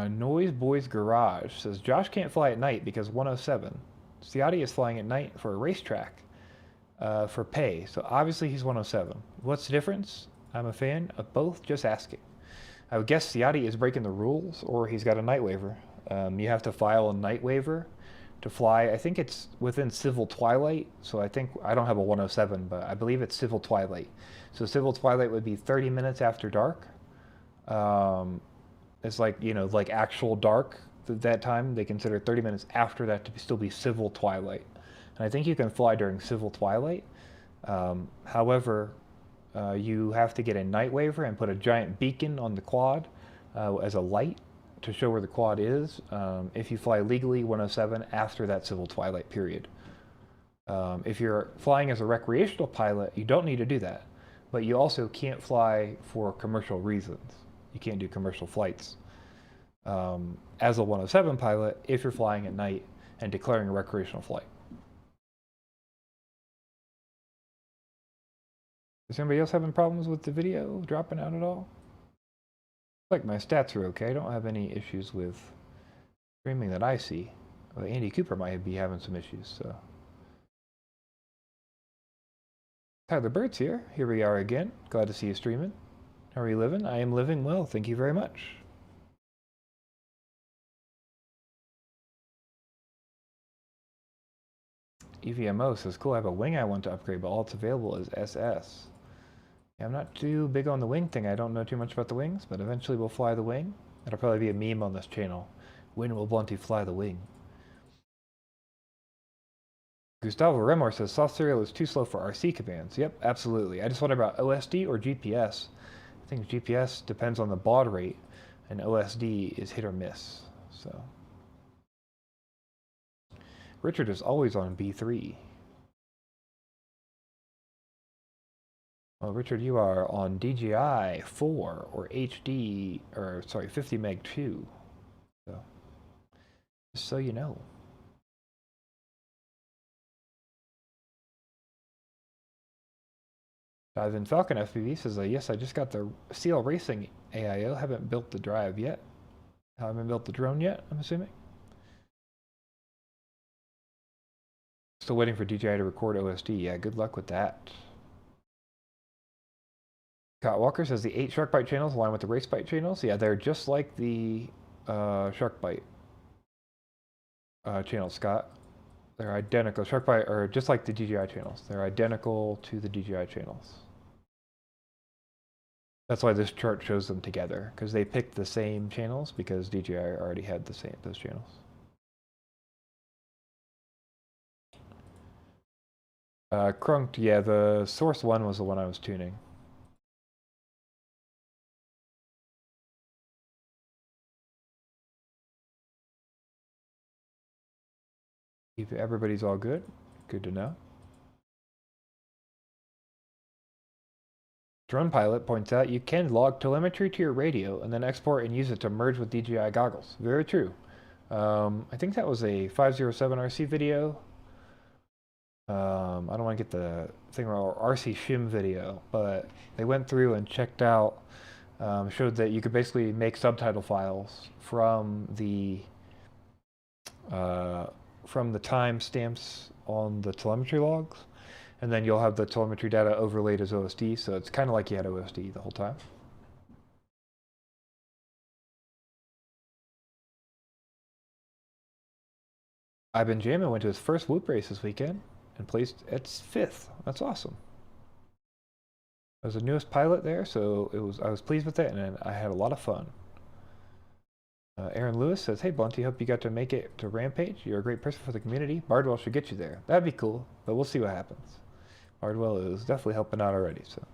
Noise Boys Garage says, Josh can't fly at night because 107. Ciotti is flying at night for a racetrack for pay, so obviously he's 107. What's the difference? I'm a fan of both, just asking. I would guess Ciotti is breaking the rules, or he's got a night waiver. You have to file a night waiver to fly. I think it's within civil twilight, so I don't have a 107, but I believe it's civil twilight. So civil twilight would be 30 minutes after dark. It's like, you know, like actual dark at that time. They consider 30 minutes after that to still be civil twilight. And I think you can fly during civil twilight. However, you have to get a night waiver and put a giant beacon on the quad as a light to show where the quad is if you fly legally 107 after that civil twilight period. If you're flying as a recreational pilot, you don't need to do that. But you also can't fly for commercial reasons. You can't do commercial flights. As a 107 pilot, if you're flying at night and declaring a recreational flight. Is anybody else having problems with the video dropping out at all? Like my stats are okay. I don't have any issues with streaming that I see. Well, Andy Cooper might be having some issues, so. Tyler Bird's here. Here we are again. Glad to see you streaming. How are you living? I am living well. Thank you very much. EVMO says, cool, I have a wing I want to upgrade, but all it's available is SS. Yeah, I'm not too big on the wing thing. I don't know too much about the wings, but eventually we'll fly the wing. That'll probably be a meme on this channel. When will Blunty fly the wing? Gustavo Remor says, soft serial is too slow for RC commands. Yep, absolutely. I just wonder about OSD or GPS. I think GPS depends on the baud rate, and OSD is hit or miss. So Richard is always on B3. Well, Richard, you are on DJI 4 or HD, or sorry, 50 meg 2. So, just so you know. Divin Falcon FPV says, yes, I just got the CL Racing AIO. Haven't built the drive yet. Haven't built the drone yet, I'm assuming. Still waiting for DJI to record OSD. Yeah, good luck with that. Scott Walker says the 8 Sharkbite channels align with the Racebite channels. Yeah, they're just like the Sharkbite channels, Scott. They're identical. Sharkbite are just like the DJI channels. They're identical to the DJI channels. That's why this chart shows them together, because they picked the same channels because DJI already had those channels. Crunked, yeah, the source one was the one I was tuning. If everybody's all good, good to know. Drone Pilot points out you can log telemetry to your radio and then export and use it to merge with DJI goggles. Very true. I think that was a 507RC video. I don't want to get the thing wrong, RC Shim video, but they went through and checked out, showed that you could basically make subtitle files from the timestamps on the telemetry logs, and then you'll have the telemetry data overlaid as OSD, so it's kind of like you had OSD the whole time. I've been jamming, went to his first whoop race this weekend and placed at 5th. That's awesome. I was the newest pilot there, so I was pleased with it, and I had a lot of fun. Aaron Lewis says, "Hey Bunty, hope you got to make it to Rampage. You're a great person for the community. Bardwell should get you there. That'd be cool, but we'll see what happens." Bardwell is definitely helping out already. So,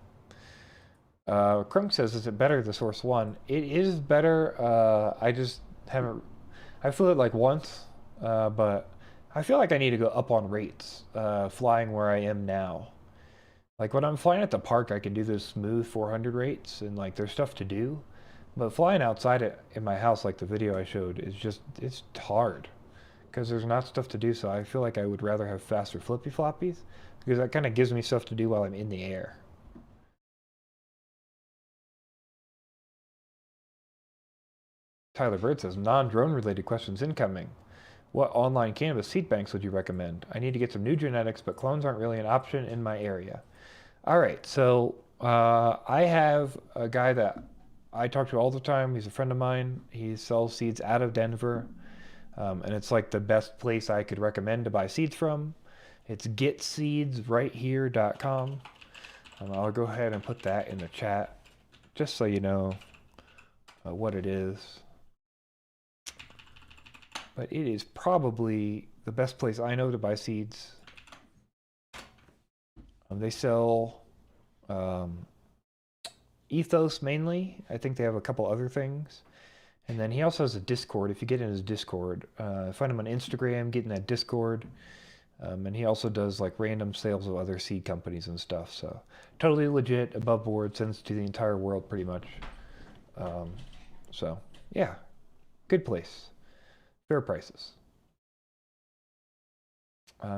Crunk says, "Is it better the Source One?" It is better. I just haven't. I flew it like once, but I feel like I need to go up on rates. Flying where I am now. Like when I'm flying at the park, I can do those smooth 400 rates, and like there's stuff to do. But flying outside it in my house, like the video I showed, is just, it's hard. Because there's not stuff to do, so I feel like I would rather have faster flippy floppies, because that kind of gives me stuff to do while I'm in the air. Tyler Bird says, non-drone related questions incoming. What online cannabis seed banks would you recommend? I need to get some new genetics, but clones aren't really an option in my area. All right, so I have a guy that I talk to all the time. He's a friend of mine. He sells seeds out of Denver, and it's like the best place I could recommend to buy seeds from. It's getseedsrighthere.com. I'll go ahead and put that in the chat, just so you know what it is. But it is probably the best place I know to buy seeds. They sell Ethos mainly. I think they have a couple other things. And then he also has a Discord. If you get in his Discord, find him on Instagram, get in that Discord. And he also does like random sales of other seed companies and stuff. So totally legit, above board, sends to the entire world pretty much. So yeah, good place. Fair prices.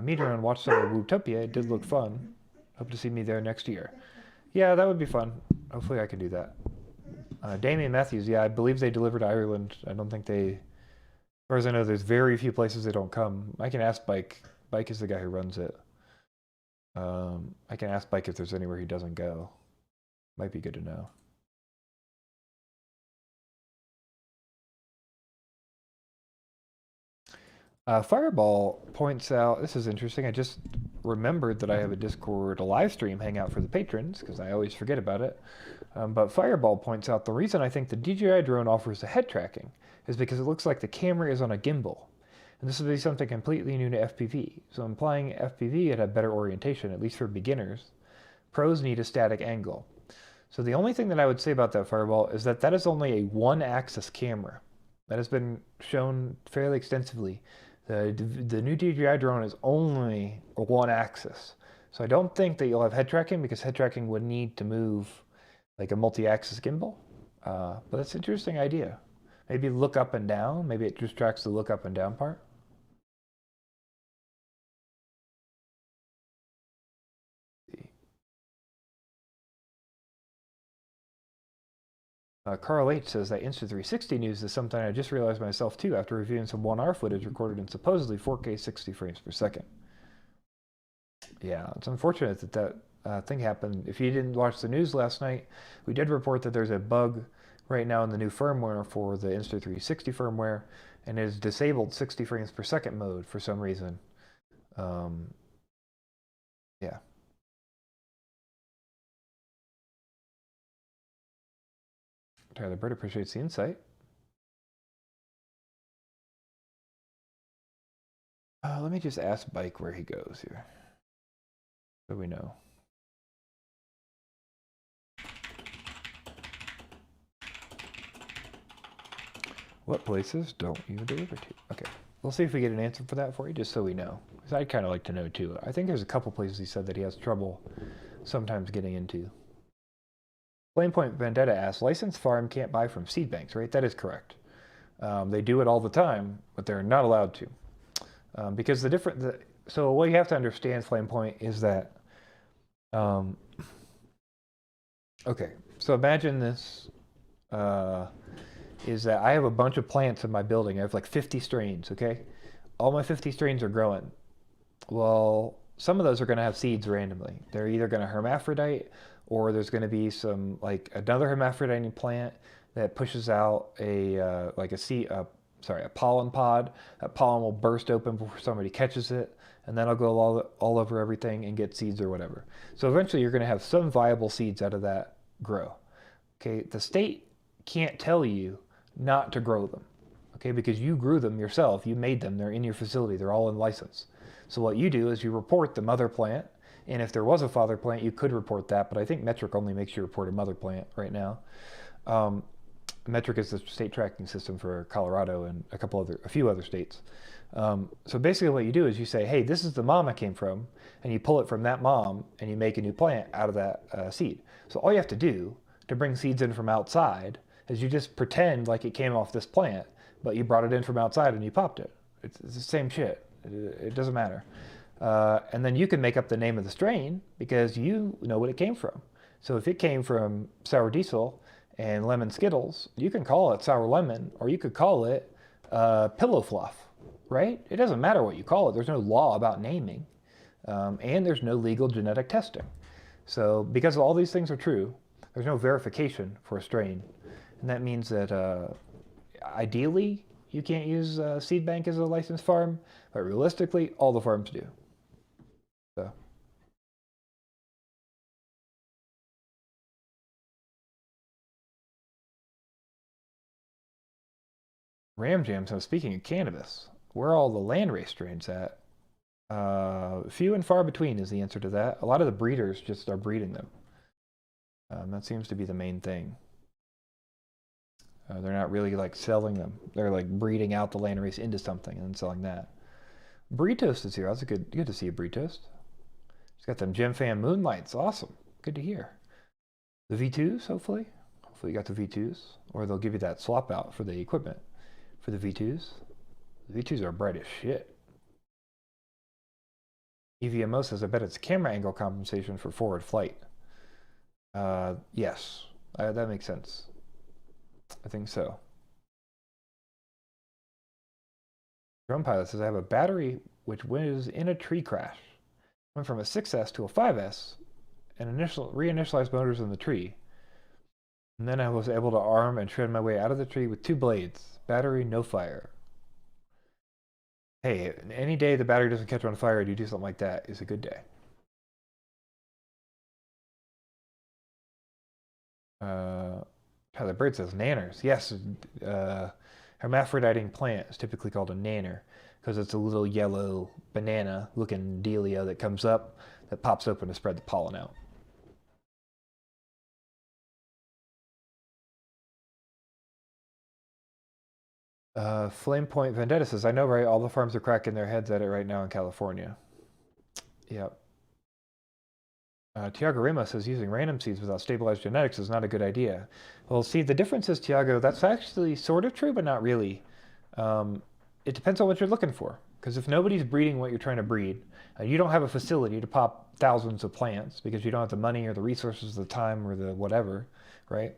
Meteor on Watchtower Wootopia. It did look fun. Hope to see me there next year. Yeah, that would be fun. Hopefully I can do that. Damien Matthews, yeah, I believe they deliver to Ireland. I don't think they, as far as I know, there's very few places they don't come. I can ask Bike. Bike is the guy who runs it. I can ask Bike if there's anywhere he doesn't go. Might be good to know. Fireball points out, this is interesting, I just remembered that I have a Discord, a live stream hangout for the patrons, because I always forget about it. But Fireball points out the reason I think the DJI drone offers the head tracking is because it looks like the camera is on a gimbal. And this would be something completely new to FPV. So implying FPV would have better orientation, at least for beginners. Pros need a static angle. So the only thing that I would say about that Fireball is that that is only a one-axis camera. That has been shown fairly extensively. The new DJI drone is only a one axis. So I don't think that you'll have head tracking because head tracking would need to move like a multi-axis gimbal. But that's an interesting idea. Maybe look up and down. Maybe it just tracks the look up and down part. Carl H says that Insta360 news is something I just realized myself too after reviewing some 1R footage recorded in supposedly 4K 60 frames per second. Yeah, it's unfortunate that that thing happened. If you didn't watch the news last night, we did report that there's a bug right now in the new firmware for the Insta360 firmware, and it is disabled 60 frames per second mode for some reason. Yeah. Tyler Bird appreciates the insight. Let me just ask Bike where he goes here. so we know. What places don't you deliver to? Okay, we'll see if we get an answer for that for you, just so we know. Because I'd kind of like to know too. I think there's a couple places he said that he has trouble sometimes getting into. Flamepoint Vendetta asks, licensed farm can't buy from seed banks, right? That is correct. They do it all the time, but they're not allowed to. Because so what you have to understand, Flamepoint, is that, okay, so imagine this, is that I have a bunch of plants in my building. I have like 50 strains, okay? All my 50 strains are growing. Well, some of those are going to have seeds randomly. They're either going to hermaphrodite, or there's going to be some, like another hermaphroditing plant that pushes out a pollen pod. That pollen will burst open before somebody catches it, and then it'll go all over everything and get seeds or whatever. So eventually you're going to have some viable seeds out of that grow. Okay, the state can't tell you not to grow them, okay, because you grew them yourself. You made them. They're in your facility. They're all in license. So what you do is you report the mother plant, and if there was a father plant, you could report that, but I think Metric only makes you report a mother plant right now. Metric is the state tracking system for Colorado and a few other states. So basically what you do is you say, hey, this is the mom I came from, and you pull it from that mom, and you make a new plant out of that seed. So all you have to do to bring seeds in from outside is you just pretend like it came off this plant, but you brought it in from outside and you popped it. It's the same shit. It doesn't matter. And then you can make up the name of the strain because you know what it came from. So if it came from sour diesel and lemon Skittles, you can call it sour lemon, or you could call it pillow fluff, right? It doesn't matter what you call it. There's no law about naming, and there's no legal genetic testing. So because all these things are true, there's no verification for a strain. And that means that ideally, you can't use seed bank as a licensed farm, but realistically, all the farms do. So. Ram Jam, so speaking of cannabis, where are all the landrace strains at? Few and far between is the answer to that. A lot of the breeders just are breeding them. That seems to be the main thing. They're not really like selling them. They're like breeding out the landrace into something and then selling that. Breed Toast is here. That's good to see a Breed Toast. She's got them Gem Fan Moonlights. Awesome. Good to hear. The V2s, hopefully. Hopefully you got the V2s. Or they'll give you that swap out for the equipment for the V2s. The V2s are bright as shit. EVMO says, I bet it's camera angle compensation for forward flight. Yes, that makes sense. I think so. Drone Pilot says, I have a battery which was in a tree crash. Went from a 6S to a 5S and reinitialized motors in the tree. And then I was able to arm and shred my way out of the tree with 2 blades. Battery, no fire. Hey, any day the battery doesn't catch on fire and you do something like that is a good day. The bird says nanners. Yes, hermaphroditing plant is typically called a nanner because it's a little yellow banana-looking dealio that comes up that pops open to spread the pollen out. Flamepoint Vendetta says, I know, right? All the farms are cracking their heads at it right now in California. Yep. Tiago Ramos says, using random seeds without stabilized genetics is not a good idea. Well, see, the difference is, Tiago, that's actually sort of true, but not really. It depends on what you're looking for. Because if nobody's breeding what you're trying to breed, you don't have a facility to pop thousands of plants because you don't have the money or the resources, the time, or the whatever, right?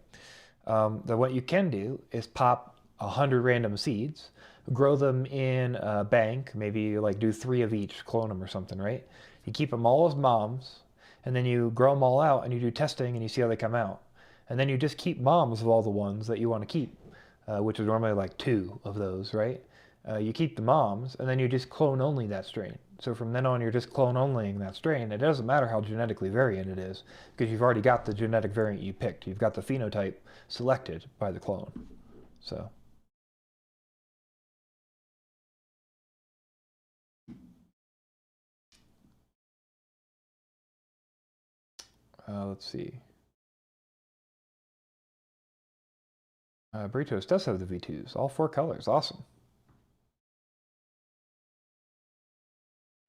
Then what you can do is pop 100 random seeds, grow them in a bank, maybe like do 3 of each, clone them or something, right? You keep them all as moms, and then you grow them all out and you do testing and you see how they come out. And then you just keep moms of all the ones that you want to keep, which is normally like 2 of those, right? You keep the moms and then you just clone only that strain. So from then on, you're just clone onlying that strain. It doesn't matter how genetically variant it is because you've already got the genetic variant you picked. You've got the phenotype selected by the clone. So. Let's see. Burritos does have the V2s, all 4 colors. Awesome.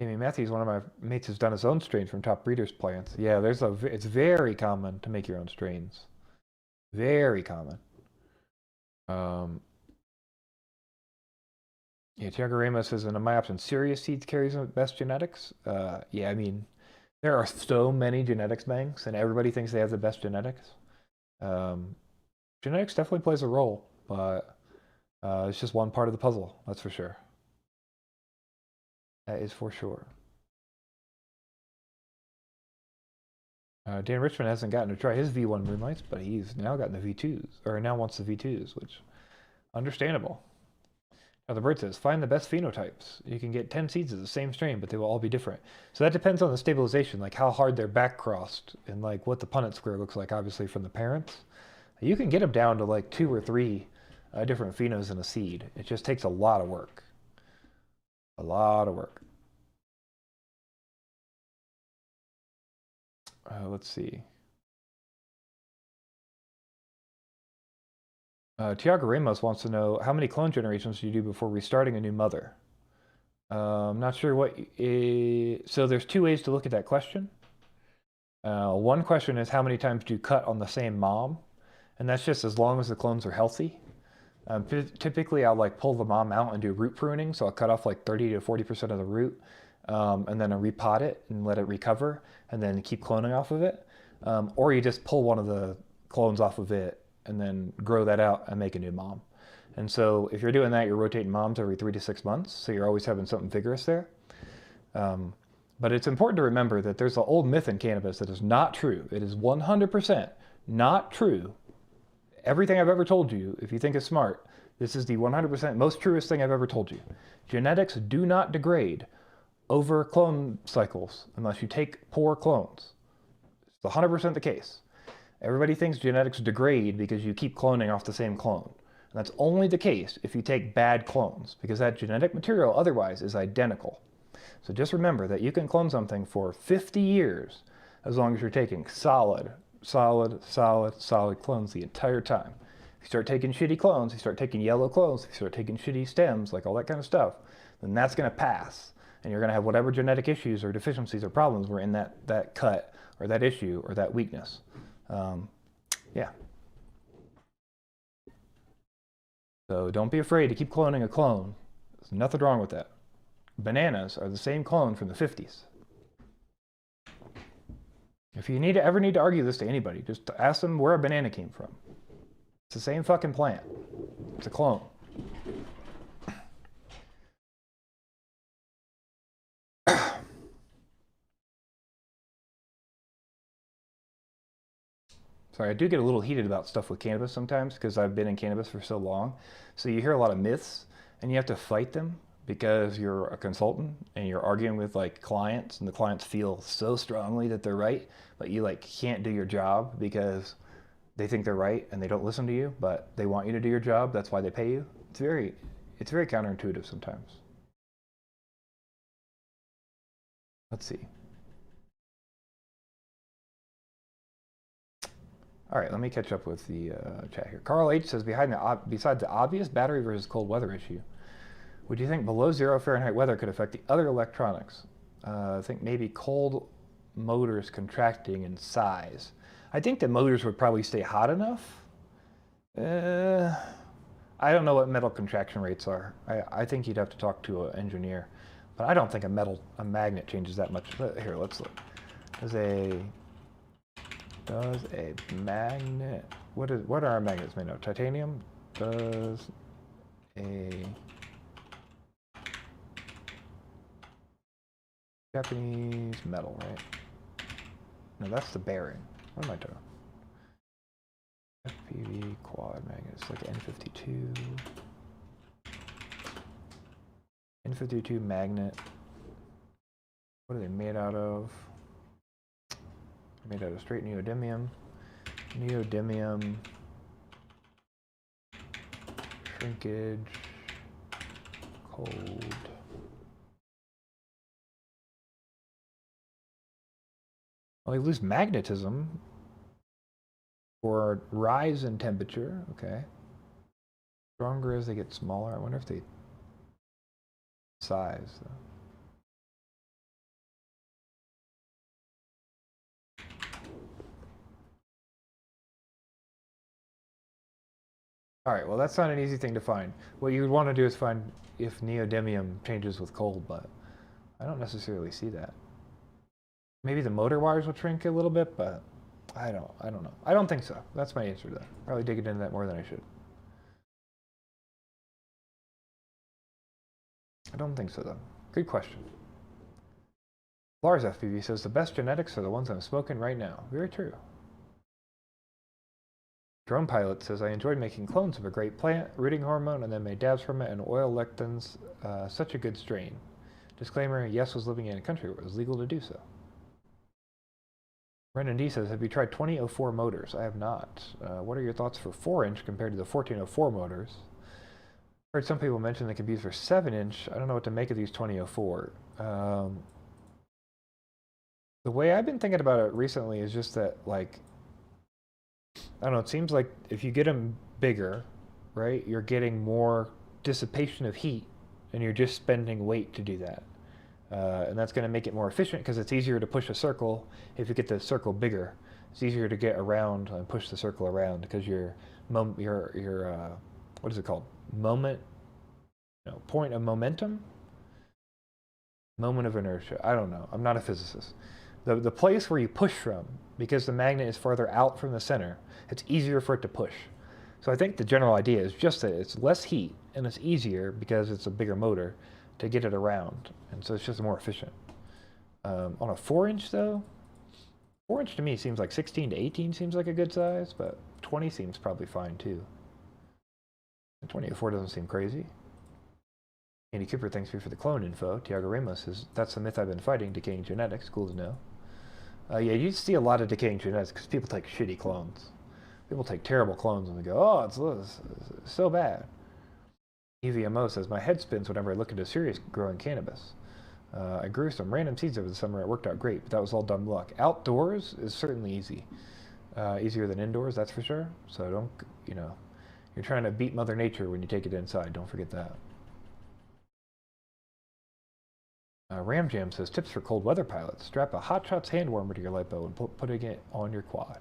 Amy Matthews, one of my mates, has done his own strains from top breeders' plants. Yeah, it's very common to make your own strains. Very common. Yeah, Tiago Ramos says, in my option, Sirius Seeds carries the best genetics. Yeah, I mean, there are so many genetics banks, and everybody thinks they have the best genetics. Genetics definitely plays a role, but it's just one part of the puzzle, that's for sure. That is for sure. Dan Richmond hasn't gotten to try his V1 Moonlights, but he's now gotten the V2s, or now wants the V2s, which, understandable. Now the bird says, find the best phenotypes. You can get 10 seeds of the same strain, but they will all be different. So that depends on the stabilization, like how hard they're back crossed, and like what the Punnett square looks like, obviously, from the parents. You can get them down to like 2 or 3 different phenos in a seed. It just takes a lot of work. A lot of work. Let's see. Tiago Ramos wants to know, how many clone generations do you do before restarting a new mother? I'm not sure what... So there's 2 ways to look at that question. One question is, how many times do you cut on the same mom? And that's just as long as the clones are healthy. Typically, I'll like pull the mom out and do root pruning. So I'll cut off like 30 to 40% of the root, and then I'll repot it and let it recover, and then keep cloning off of it. Or you just pull one of the clones off of it and then grow that out and make a new mom. And so if you're doing that, you're rotating moms every 3 to 6 months. So you're always having something vigorous there. But it's important to remember that there's an old myth in cannabis that is not true. It is 100% not true. Everything I've ever told you, if you think it's smart, this is the 100% most truest thing I've ever told you. Genetics do not degrade over clone cycles unless you take poor clones. It's 100% the case. Everybody thinks genetics degrade because you keep cloning off the same clone. And that's only the case if you take bad clones, because that genetic material otherwise is identical. So just remember that you can clone something for 50 years as long as you're taking solid clones the entire time. If you start taking shitty clones, you start taking yellow clones, if you start taking shitty stems, like all that kind of stuff, then that's going to pass. And you're going to have whatever genetic issues or deficiencies or problems were in that cut or that issue or that weakness. Yeah. So don't be afraid to keep cloning a clone. There's nothing wrong with that. Bananas are the same clone from the 50s. If you ever need to argue this to anybody, just ask them where a banana came from. It's the same fucking plant. It's a clone. Sorry, I do get a little heated about stuff with cannabis sometimes because I've been in cannabis for so long. So you hear a lot of myths and you have to fight them because you're a consultant and you're arguing with like clients, and the clients feel so strongly that they're right, but you like can't do your job because they think they're right and they don't listen to you, but they want you to do your job. That's why they pay you. It's very counterintuitive sometimes. Let's see. All right, let me catch up with the chat here. Carl H says, besides the obvious battery versus cold weather issue, would you think below 0 Fahrenheit weather could affect the other electronics? I think maybe cold motors contracting in size. I think the motors would probably stay hot enough. I don't know what metal contraction rates are. I think you'd have to talk to an engineer, but I don't think a magnet changes that much. Here, let's look. Does a magnet, what are our magnets made of? Titanium? Does a Japanese metal, right? No, that's the bearing. What am I doing? FPV quad magnet. It's like N52. N52 magnet. What are they made out of? Made out of straight neodymium. Neodymium. Shrinkage. Cold. Well, they lose magnetism or rise in temperature. Okay. Stronger as they get smaller. I wonder if they size. All right, well, that's not an easy thing to find. What you would want to do is find if neodymium changes with cold, but I don't necessarily see that. Maybe the motor wires will shrink a little bit, but I don't know. I don't think so. That's my answer to that. Probably digging into that more than I should. I don't think so, though. Good question. Lars FPV says the best genetics are the ones I'm smoking right now. Very true. Drone Pilot says, I enjoyed making clones of a great plant, rooting hormone, and then made dabs from it and oil lectins. Such a good strain. Disclaimer, yes, was living in a country where it was legal to do so. Brendan D says, have you tried 2004 motors? I have not. What are your thoughts for 4-inch compared to the 1404 motors? I've heard some people mention they could be used for 7-inch. I don't know what to make of these 2004. The way I've been thinking about it recently is just that, like, I don't know, it seems like if you get them bigger, right, you're getting more dissipation of heat, and you're just spending weight to do that. And that's going to make it more efficient because it's easier to push a circle if you get the circle bigger. It's easier to get around and push the circle around because your what is it called? Point of momentum? Moment of inertia. I don't know. I'm not a physicist. The place where you push from, because the magnet is farther out from the center, it's easier for it to push. So I think the general idea is just that it's less heat and it's easier because it's a bigger motor to get it around. And so it's just more efficient. On a 4-inch though, 4-inch to me seems like 16 to 18 seems like a good size, but 20 seems probably fine too. And 2004 doesn't seem crazy. Andy Cooper, thanks for the clone info. Tiago Ramos says, that's the myth I've been fighting, decaying genetics. Cool to know. Yeah, you see a lot of decaying genetics because people take shitty clones. People take terrible clones and they go, oh, it's so bad. EVMO says, my head spins whenever I look into serious growing cannabis. I grew some random seeds over the summer. It worked out great, but that was all dumb luck. Outdoors is certainly easy. Easier than indoors, that's for sure. So don't, you're trying to beat Mother Nature when you take it inside. Don't forget that. Ram Jam says, tips for cold weather pilots. Strap a Hot Shots hand warmer to your lipo and putting it on your quad.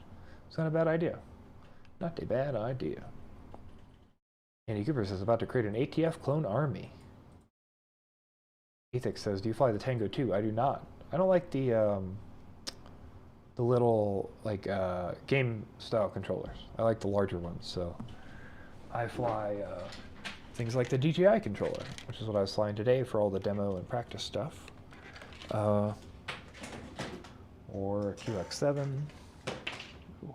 It's not a bad idea. Not a bad idea. Andy Cooper says, about to create an ATF clone army. Ethix says, do you fly the Tango 2? I do not. I don't like the little, like, game-style controllers. I like the larger ones, so I fly things like the DJI controller, which is what I was flying today for all the demo and practice stuff. Or QX7. Ooh.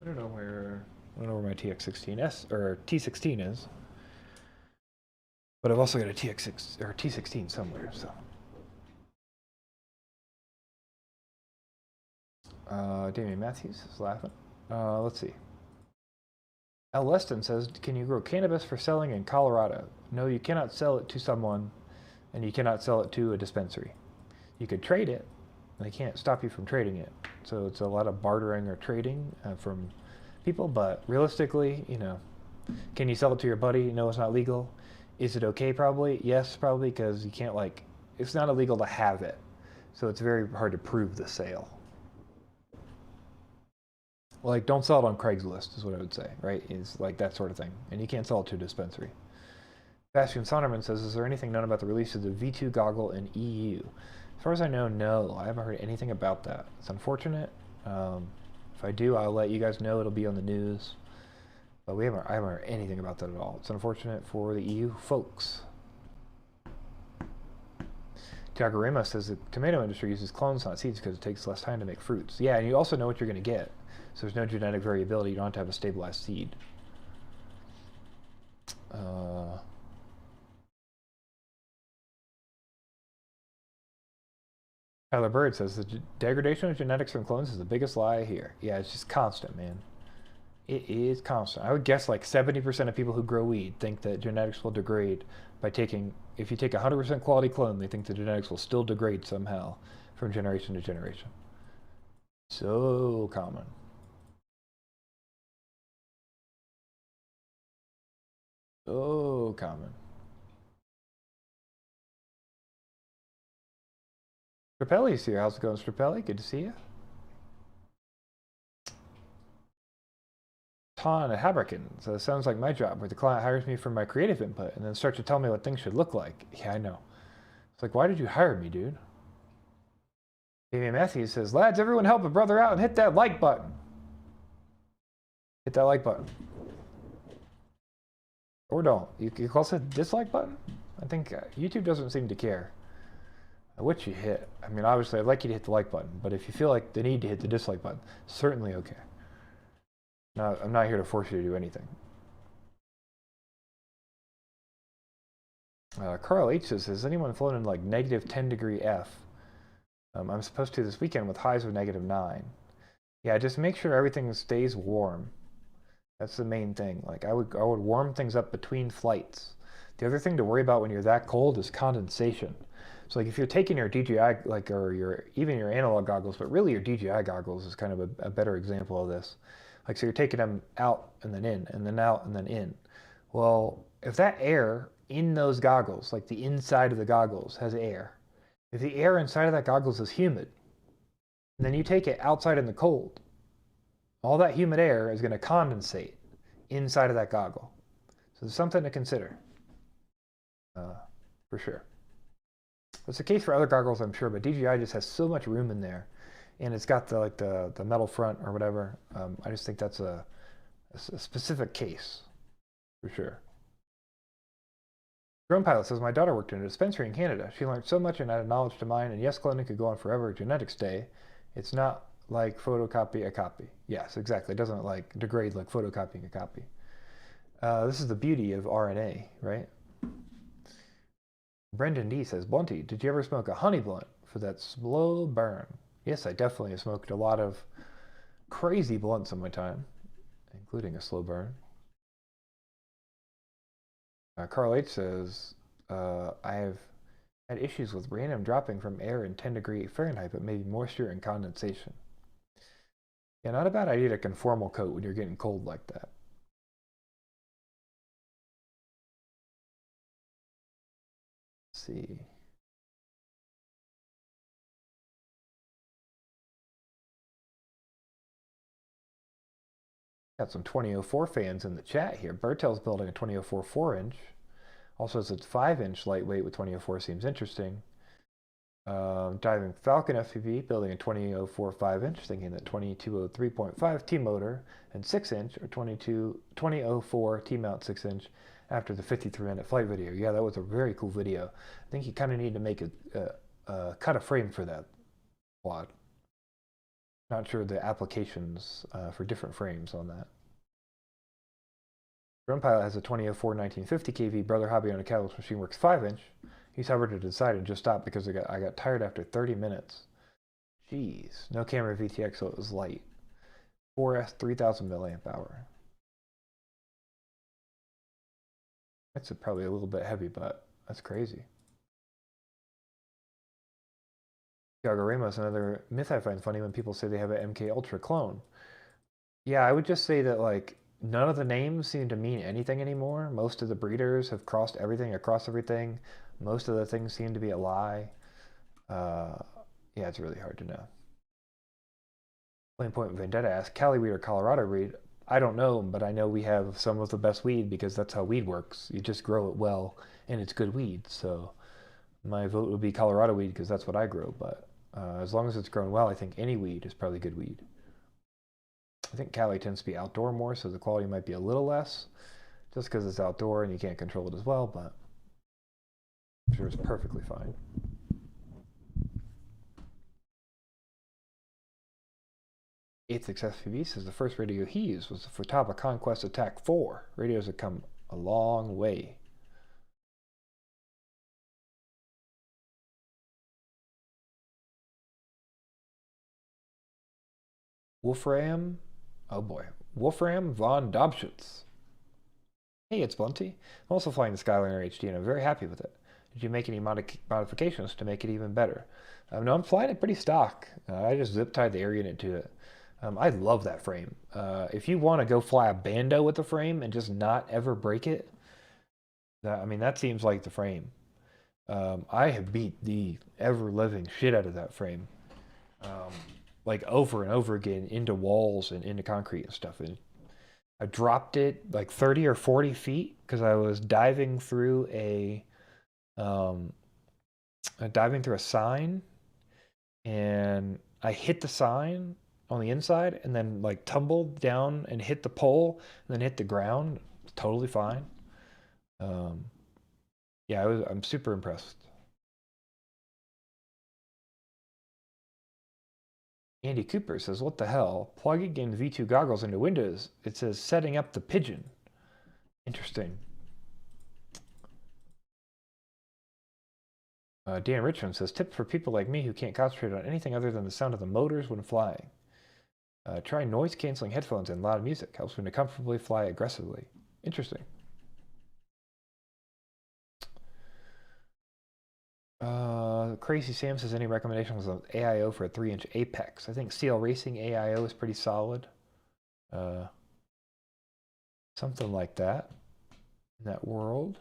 I don't know where my TX16S or T16 is, but I've also got a TX6 or T16 somewhere. So, Damian Matthews is laughing. Let's see. Al Leston says, can you grow cannabis for selling in Colorado? No, you cannot sell it to someone, and you cannot sell it to a dispensary. You could trade it, and they can't stop you from trading it. So it's a lot of bartering or trading from people, but realistically, can you sell it to your buddy? No, it's not legal. Is it okay? Probably. Yes, probably, because you can't, it's not illegal to have it. So it's very hard to prove the sale. Like, don't sell it on Craigslist is what I would say, right? Is like that sort of thing. And you can't sell it to a dispensary. Bastian Sonnerman says, is there anything known about the release of the V2 goggle in EU? As far as I know, no. I haven't heard anything about that. It's unfortunate. If I do, I'll let you guys know. It'll be on the news. But I haven't heard anything about that at all. It's unfortunate for the EU folks. Tiago Ramos says the tomato industry uses clones, not seeds, because it takes less time to make fruits. Yeah, and you also know what you're going to get. So there's no genetic variability. You don't have to have a stabilized seed. Tyler Bird says the degradation of genetics from clones is the biggest lie I hear. Yeah, it's just constant, man. It is constant. I would guess like 70% of people who grow weed think that genetics will degrade by taking, if you take a 100% quality clone, they think the genetics will still degrade somehow from generation to generation. So common. So common. Strapelli's here. How's it going, Strapelli? Good to see you. Ton at Haberkin. So it sounds like my job, where the client hires me for my creative input and then starts to tell me what things should look like. Yeah, I know. It's like, why did you hire me, dude? Damian Matthews says, lads, everyone help a brother out and hit that like button. Hit that like button. Or don't. You can also hit the dislike button. I think YouTube doesn't seem to care what you hit. I mean, obviously, I'd like you to hit the like button, but if you feel like the need to hit the dislike button, certainly okay. No, I'm not here to force you to do anything. Carl H says, has anyone flown in like negative 10 degree F? I'm supposed to this weekend with highs of -9. Yeah, just make sure everything stays warm. That's the main thing. Like I would warm things up between flights. The other thing to worry about when you're that cold is condensation. So like if you're taking your DJI or even your analog goggles, but really your DJI goggles is kind of a better example of this. Like so you're taking them out and then in and then out and then in. Well, if that air in those goggles, like the inside of the goggles has air, if the air inside of that goggles is humid, and then you take it outside in the cold, all that humid air is going to condensate inside of that goggle. So there's something to consider, for sure. It's the case for other goggles, I'm sure, but DJI just has so much room in there, and it's got the metal front or whatever. I just think that's a specific case, for sure. Drone Pilot says, my daughter worked in a dispensary in Canada. She learned so much and added knowledge to mine, and yes, cloning could go on forever. Genetics Day. It's not like photocopy a copy. Yes, exactly. It doesn't like degrade like photocopying a copy. This is the beauty of RNA, right? Brendan D says, Blunty, did you ever smoke a honey blunt for that slow burn? Yes, I definitely have smoked a lot of crazy blunts in my time, including a slow burn. Carl H says, I have had issues with random dropping from air in 10 degree Fahrenheit, but maybe moisture and condensation. Yeah, not a bad idea to conformal coat when you're getting cold like that. Let's see. Got some 2004 fans in the chat here. Bertel's building a 2004 4-inch. Also says it's 5-inch lightweight with 2004 seems interesting. Diving Falcon FPV building a 2004 5-inch, thinking that 2203.5 T-motor and 6-inch or 2004 T-mount 6-inch after the 53-minute flight video. Yeah, that was a very cool video. I think you kind of need to make cut a frame for that quad. Not sure the applications for different frames on that. Drone Pilot has a 2004 1950 kV Brother Hobby on a Catalyst Machine Works 5-inch. He's hovered to decide and just stopped because I got tired after 30 minutes. Jeez. No camera VTX, so it was light. 4S 3000 milliamp hour. That's probably a little bit heavy, but that's crazy. Tiago Ramos, another myth I find funny when people say they have an MK Ultra clone. Yeah, I would just say that like none of the names seem to mean anything anymore. Most of the breeders have crossed everything across everything. Most of the things seem to be a lie. Yeah, it's really hard to know. Plain Point Vendetta asks, Cali weed or Colorado weed? I don't know, but I know we have some of the best weed because that's how weed works. You just grow it well, and it's good weed. So my vote would be Colorado weed because that's what I grow. But as long as it's grown well, I think any weed is probably good weed. I think Cali tends to be outdoor more, so the quality might be a little less, just because it's outdoor and you can't control it as well, but I'm sure it's perfectly fine. Eighth FPV says the first radio he used was the Futaba Conquest Attack 4. Radios have come a long way. Wolfram, oh boy, Wolfram von Dobschutz. Hey, it's Blunty. I'm also flying the Skyliner HD and I'm very happy with it. Did you make any modifications to make it even better? No, I'm flying it pretty stock. I just zip tied the air unit to it. I love that frame. If you want to go fly a bando with the frame and just not ever break it, I mean, that seems like the frame. I have beat the ever-living shit out of that frame. Like over and over again into walls and into concrete and stuff. And I dropped it like 30 or 40 feet because I was diving through a sign, and I hit the sign on the inside and then like tumbled down and hit the pole and then hit the ground. Totally fine. Yeah, I'm super impressed. Andy Cooper says, "What the hell? Plugging in V2 goggles into Windows. It says setting up the pigeon." Interesting. Dan Richmond says, "Tip for people like me who can't concentrate on anything other than the sound of the motors when flying. Try noise-canceling headphones and loud music. Helps me to comfortably fly aggressively." Interesting. Crazy Sam says, "Any recommendations on AIO for a 3-inch Apex?" I think CL Racing AIO is pretty solid. Something like that in that world.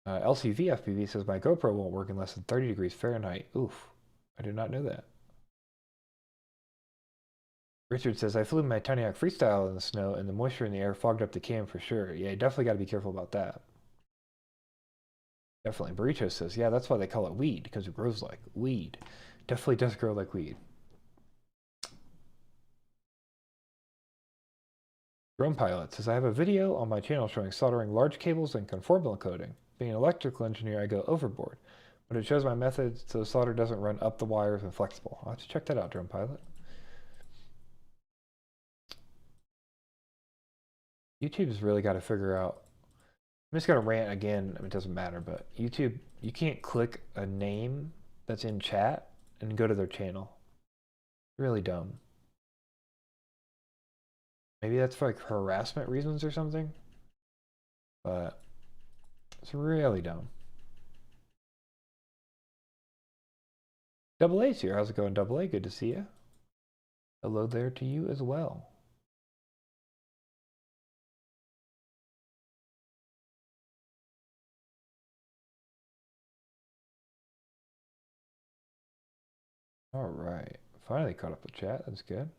LCV FPV says, "My GoPro won't work in less than 30 degrees Fahrenheit." Oof, I did not know that. Richard says, "I flew my Tiny Hawk Freestyle in the snow and the moisture in the air fogged up the cam for sure." Yeah, you definitely got to be careful about that. Definitely. Burrito says, "Yeah, that's why they call it weed, because it grows like weed." Definitely does grow like weed. Drone Pilot says, "I have a video on my channel showing soldering large cables and conformal coding. Being an electrical engineer, I go overboard, but it shows my method so the solder doesn't run up the wires and flexible." I'll have to check that out, Drone Pilot. YouTube's really got to figure out. I'm just going to rant again. I mean, it doesn't matter, but YouTube, you can't click a name that's in chat and go to their channel. Really dumb. Maybe that's for like harassment reasons or something, but it's really dumb. Double A's here. How's it going, Double A? Good to see you. Hello there to you as well. All right. Finally caught up with chat. That's good.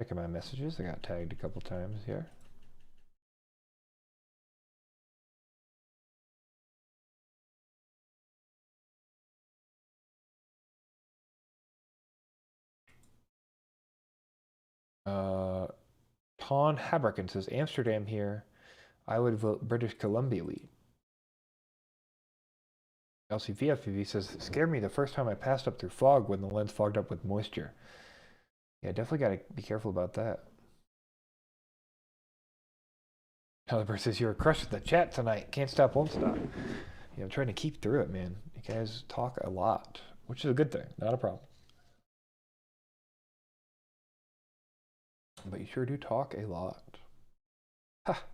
Checking my messages. I got tagged a couple times here. Ton Haberkin says, "Amsterdam here. I would vote British Columbia weed." LCVFPV says, "Scared me the first time I passed up through fog when the lens fogged up with moisture." Yeah, definitely got to be careful about that. Caliber says, "You're crushing the chat tonight. Can't stop, won't stop." Yeah, I'm trying to keep through it, man. You guys talk a lot, which is a good thing, not a problem. But you sure do talk a lot. Ha!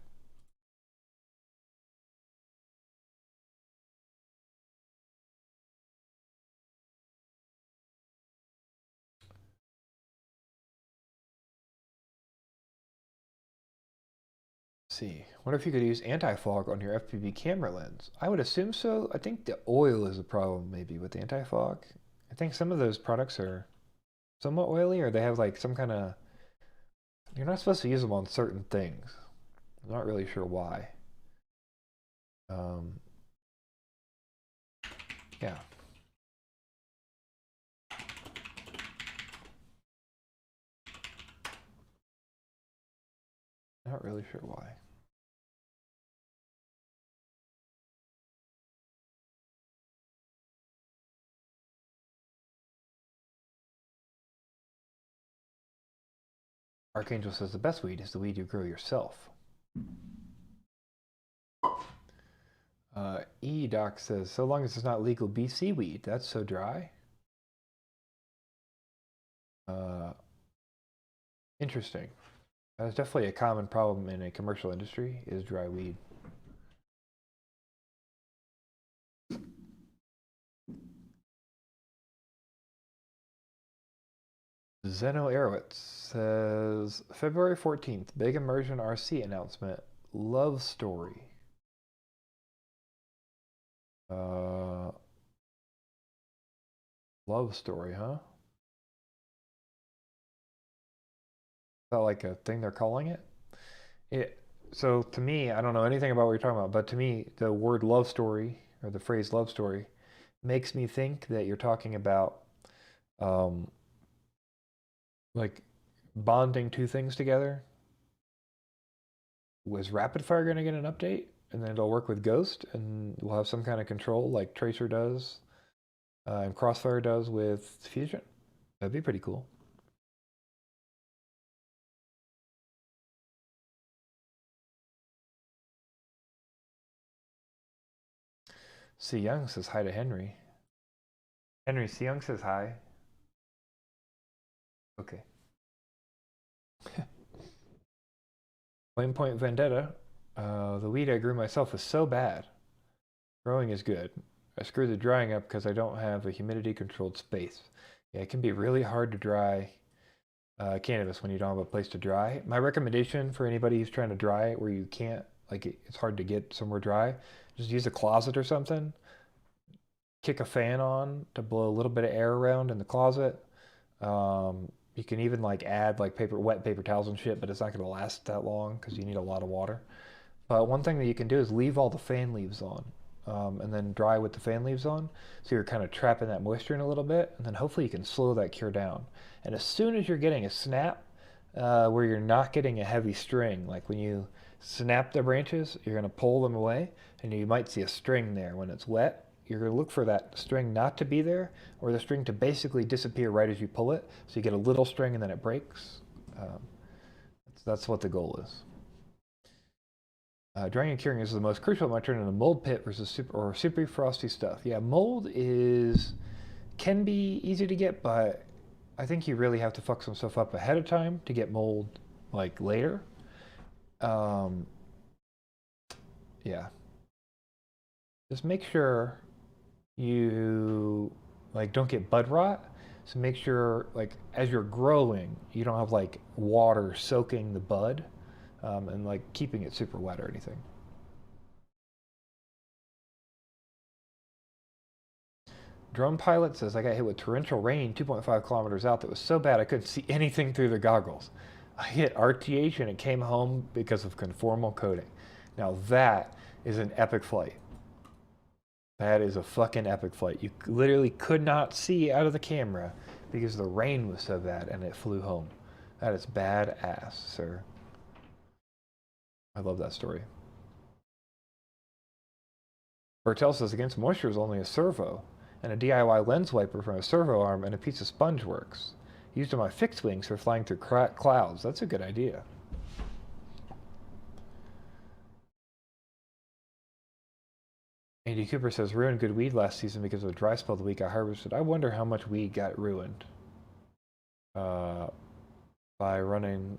See, wonder if you could use anti-fog on your FPV camera lens. I would assume so. I think the oil is a problem maybe with anti-fog. I think some of those products are somewhat oily, or they have like some kind of... You're not supposed to use them on certain things. I'm not really sure why. Yeah. Not really sure why. Archangel says, "The best weed is the weed you grow yourself." E-Doc says, so long as it's not legal BC weed. That's so dry. Interesting. That's definitely a common problem in a commercial industry, is dry weed. Zeno Arowitz says, February 14th, big immersion RC announcement. Love story. Love story, huh? Is that like a thing they're calling it? So to me, I don't know anything about what you're talking about, but to me, the word love story or the phrase love story makes me think that you're talking about um, like bonding two things together. Was Rapid Fire going to get an update? And then it'll work with Ghost and we'll have some kind of control like Tracer does and Crossfire does with Fusion. That'd be pretty cool. C. Young says hi to Henry. Henry, C. Young says hi. Okay. Flame Point Vendetta. The weed I grew myself is so bad. Growing is good. I screwed the drying up because I don't have a humidity controlled space. Yeah, it can be really hard to dry cannabis when you don't have a place to dry. My recommendation for anybody who's trying to dry where you can't, like it's hard to get somewhere dry, just use a closet or something. Kick a fan on to blow a little bit of air around in the closet. You can even like add like wet paper towels and shit, but it's not going to last that long because you need a lot of water. But one thing that you can do is leave all the fan leaves on. And then dry with the fan leaves on. So you're kind of trapping that moisture in a little bit, and then hopefully you can slow that cure down. And as soon as you're getting a snap where you're not getting a heavy string, like when you snap the branches, you're going to pull them away, and you might see a string there when it's wet. You're going to look for that string not to be there, or the string to basically disappear right as you pull it, so you get a little string and then it breaks. That's what the goal is. Drying and curing is the most crucial. It might turn into mold pit versus super frosty stuff. Yeah, mold can be easy to get, but I think you really have to fuck some stuff up ahead of time to get mold like later. Yeah. Just make sure you like don't get bud rot. So make sure like as you're growing, you don't have like water soaking the bud. And like keeping it super wet or anything. Drone pilot says, I got hit with torrential rain 2.5 kilometers out that was so bad I couldn't see anything through the goggles. I hit RTH and it came home because of conformal coating. Now that is an epic flight. That is a fucking epic flight. You literally could not see out of the camera because the rain was so bad and it flew home. That is badass, sir. I love that story. Bertel says against moisture is only a servo, and a DIY lens wiper from a servo arm and a piece of sponge works. Used on my fixed wings for flying through clouds. That's a good idea. Andy Cooper says ruined good weed last season because of a dry spell the week I harvested. I wonder how much weed got ruined by running.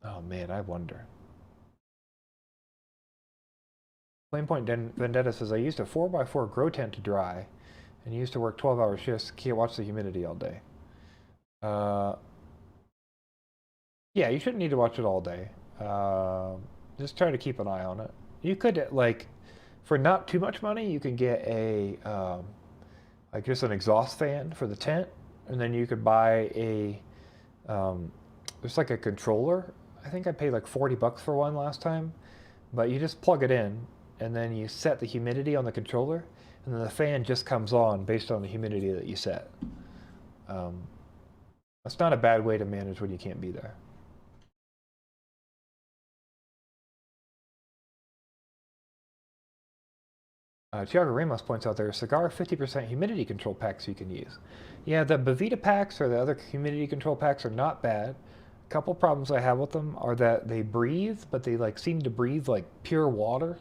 Oh man, I wonder. Flame Point Vendetta says, I used a 4x4 grow tent to dry and used to work 12-hour shifts. Can't watch the humidity all day. Yeah, you shouldn't need to watch it all day. Just try to keep an eye on it. You could, like, for not too much money, you can get a, like just an exhaust fan for the tent. And then you could buy there's like a controller. I think I paid like 40 bucks for one last time. But you just plug it in and then you set the humidity on the controller, and then the fan just comes on based on the humidity that you set. That's not a bad way to manage when you can't be there. Tiago Ramos points out there are cigar 50% humidity control packs you can use. Yeah, the Bavita packs or the other humidity control packs are not bad. A couple problems I have with them are that they breathe, but they like seem to breathe like pure water.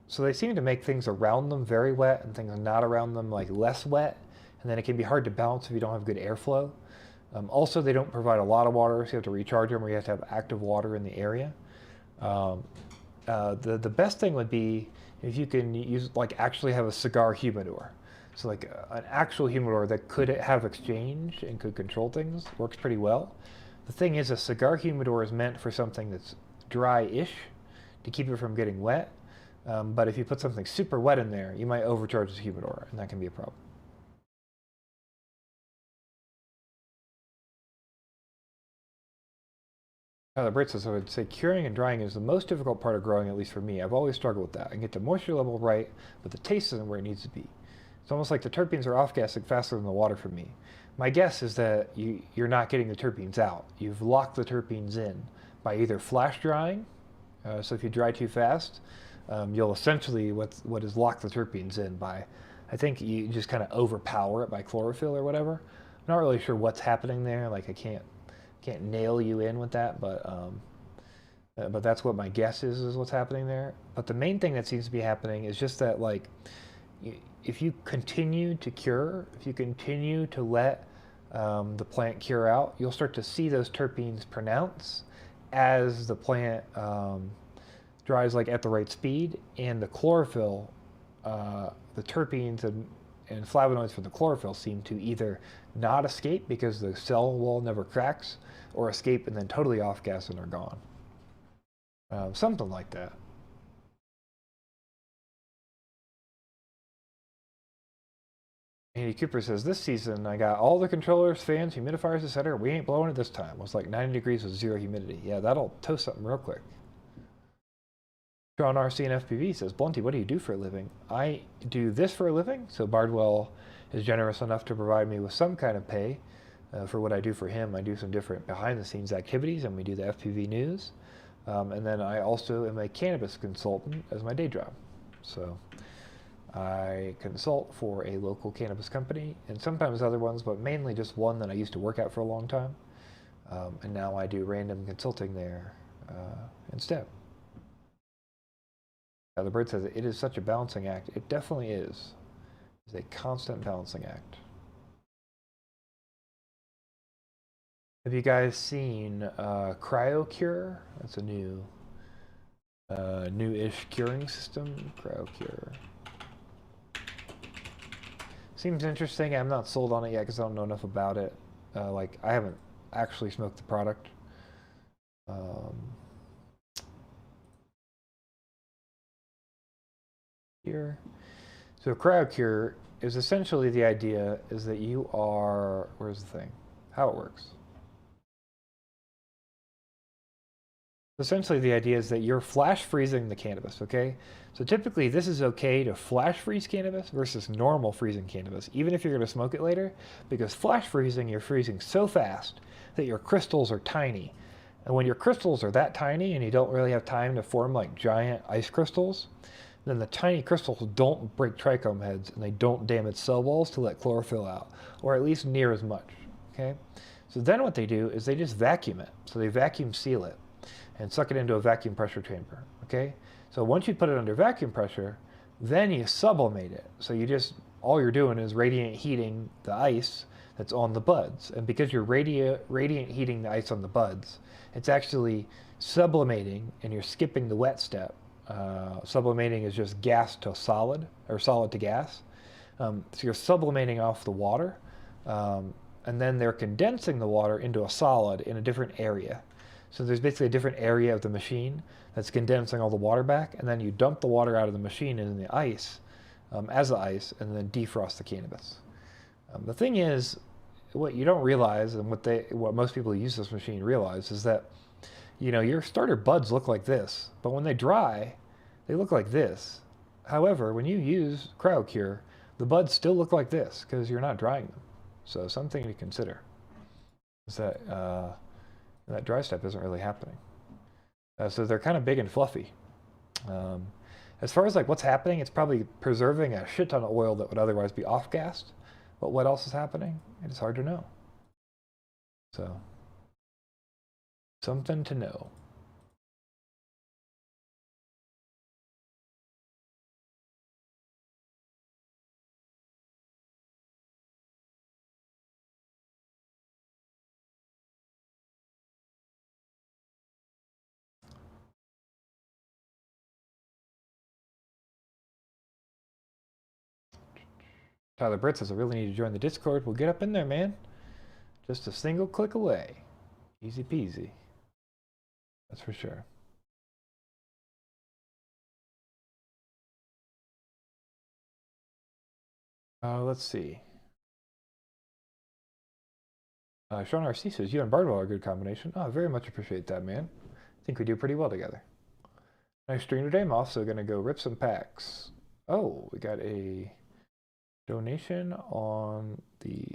So they seem to make things around them very wet and things not around them like less wet, and then it can be hard to balance if you don't have good airflow. Also, they don't provide a lot of water, so you have to recharge them, or you have to have active water in the area. The best thing would be if you can use, like, actually have a cigar humidor. So like an actual humidor that could have exchange and could control things works pretty well. The thing is, a cigar humidor is meant for something that's dry-ish to keep it from getting wet. But if you put something super wet in there, you might overcharge the humidor, and that can be a problem. The Brit says, I would say curing and drying is the most difficult part of growing, at least for me. I've always struggled with that. I can get the moisture level right, but the taste isn't where it needs to be. It's almost like the terpenes are off-gassing faster than the water for me. My guess is that you're not getting the terpenes out. You've locked the terpenes in by either flash drying, so if you dry too fast, you'll essentially, what is lock the terpenes in by, I think you just kind of overpower it by chlorophyll or whatever. I'm not really sure what's happening there. Like, I can't nail you in with that, but that's what my guess is what's happening there. But the main thing that seems to be happening is just that, like, if you continue to cure, if you continue to let the plant cure out, you'll start to see those terpenes pronounce as the plant dries, like, at the right speed, and the chlorophyll, the terpenes and flavonoids from the chlorophyll seem to either not escape because the cell wall never cracks, or escape and then totally off gas and are gone. Something like that. Andy Cooper says, this season I got all the controllers, fans, humidifiers, etc. We ain't blowing it this time. It was like 90 degrees with zero humidity. Yeah, that'll toast something real quick. Sean RC and FPV says, Blunty, what do you do for a living? I do this for a living, so Bardwell is generous enough to provide me with some kind of pay for what I do for him. I do some different behind-the-scenes activities, and we do the FPV news. And then I also am a cannabis consultant as my day job. So I consult for a local cannabis company, and sometimes other ones, but mainly just one that I used to work at for a long time. And now I do random consulting there instead. The Bird says, it is such a balancing act. It definitely is. It's a constant balancing act. Have you guys seen Cryo Cure? That's a new-ish curing system. Cryo Cure. Seems interesting. I'm not sold on it yet because I don't know enough about it. Like, I haven't actually smoked the product. Here. So Cryo Cure is essentially, the idea is that you are, where's the thing? How it works. Essentially, the idea is that you're flash freezing the cannabis, okay? So typically, this is okay to flash freeze cannabis versus normal freezing cannabis, even if you're going to smoke it later, because flash freezing, you're freezing so fast that your crystals are tiny. And when your crystals are that tiny and you don't really have time to form like giant ice crystals, then the tiny crystals don't break trichome heads and they don't damage cell walls to let chlorophyll out, or at least near as much, okay? So then what they do is they just vacuum it. So they vacuum seal it and suck it into a vacuum pressure chamber, okay? So once you put it under vacuum pressure, then you sublimate it. So all you're doing is radiant heating the ice that's on the buds. And because you're radiant heating the ice on the buds, it's actually sublimating, and you're skipping the wet step. Sublimating is just gas to solid, or solid to gas. So you're sublimating off the water, and then they're condensing the water into a solid in a different area. So there's basically a different area of the machine that's condensing all the water back, and then you dump the water out of the machine into the ice as the ice, and then defrost the cannabis. The thing is, what you don't realize, and what most people who use this machine realize, is that your starter buds look like this, but when they dry, they look like this. However, when you use Cryo Cure, the buds still look like this because you're not drying them. So something to consider is that that dry step isn't really happening. So they're kind of big and fluffy. As far as like what's happening, it's probably preserving a shit ton of oil that would otherwise be off-gassed. But what else is happening? It's hard to know. So, something to know. Tyler Britt says, I really need to join the Discord. We'll get up in there, man. Just a single click away. Easy peasy. That's for sure. Let's see. Sean RC says, you and Bardwell are a good combination. Oh, I very much appreciate that, man. I think we do pretty well together. Nice stream today. I'm also going to go rip some packs. Oh, we got a donation on the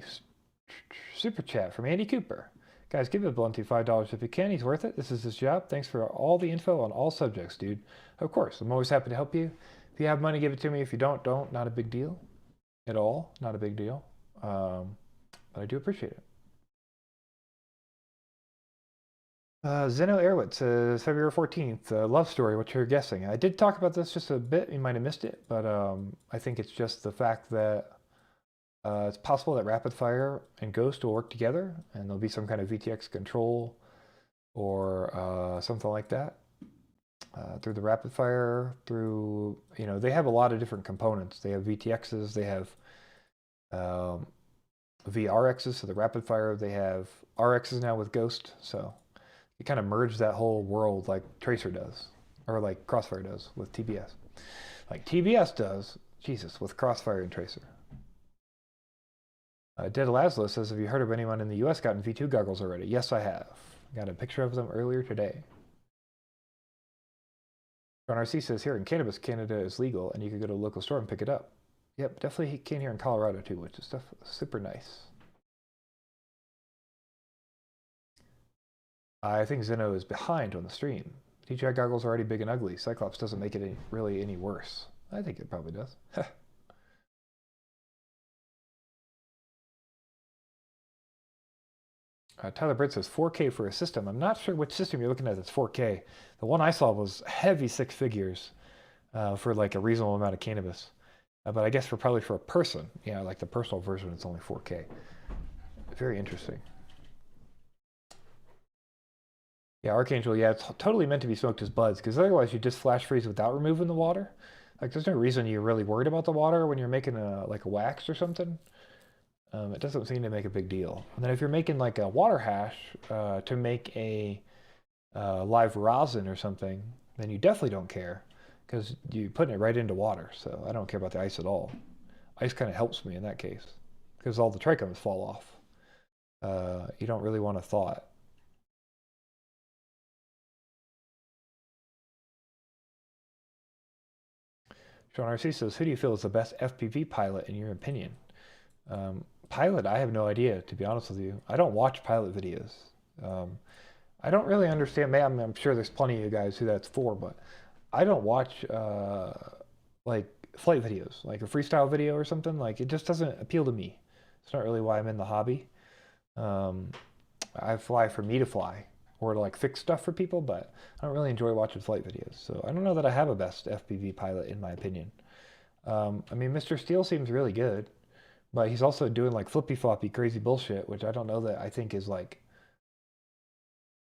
super chat from Andy Cooper. Guys, give it Blunty $5 if you can. He's worth it. This is his job. Thanks for all the info on all subjects, dude. Of course, I'm always happy to help you. If you have money, give it to me. If you don't. Not a big deal at all. Not a big deal. But I do appreciate it. Zeno Airwitz says February 14th, love story, what you're guessing. I did talk about this just a bit, you might have missed it, but I think it's just the fact that it's possible that Rapid Fire and Ghost will work together and there'll be some kind of VTX control or something like that. Through the Rapid Fire, through, they have a lot of different components. They have VTXs, they have VRXs, so the Rapid Fire, they have RXs now with Ghost, so you kind of merge that whole world like Tracer does, or like Crossfire does with TBS. Like TBS does, Jesus, with Crossfire and Tracer. Dead Laszlo says, have you heard of anyone in the US gotten V2 goggles already? Yes, I have. Got a picture of them earlier today. John RC says, here in Cannabis, Canada is legal, and you can go to a local store and pick it up. Yep, definitely can here in Colorado too, which is super nice. I think Zeno is behind on the stream. DJI goggles are already big and ugly. Cyclops doesn't make it really any worse. I think it probably does. Tyler Britt says 4K for a system. I'm not sure which system you're looking at that's 4K. The one I saw was heavy six figures for like a reasonable amount of cannabis. But I guess probably for a person, like the personal version, it's only 4K. Very interesting. Yeah, Archangel, it's totally meant to be smoked as buds, because otherwise you just flash freeze without removing the water. Like, there's no reason you're really worried about the water when you're making a wax or something. It doesn't seem to make a big deal. And then if you're making like a water hash to make a live rosin or something, then you definitely don't care, because you're putting it right into water. So I don't care about the ice at all. Ice kind of helps me in that case, because all the trichomes fall off. You don't really want to thaw it. Sean RC says, who do you feel is the best FPV pilot in your opinion? Pilot, I have no idea, to be honest with you. I don't watch pilot videos. I don't really understand. I'm sure there's plenty of you guys who that's for, but I don't watch like flight videos, like a freestyle video or something. Like, it just doesn't appeal to me. It's not really why I'm in the hobby. I fly for me to fly, or to like fix stuff for people, but I don't really enjoy watching flight videos. So I don't know that I have a best FPV pilot in my opinion. I mean, Mr. Steele seems really good, but he's also doing like flippy floppy crazy bullshit, which I don't know that I think is like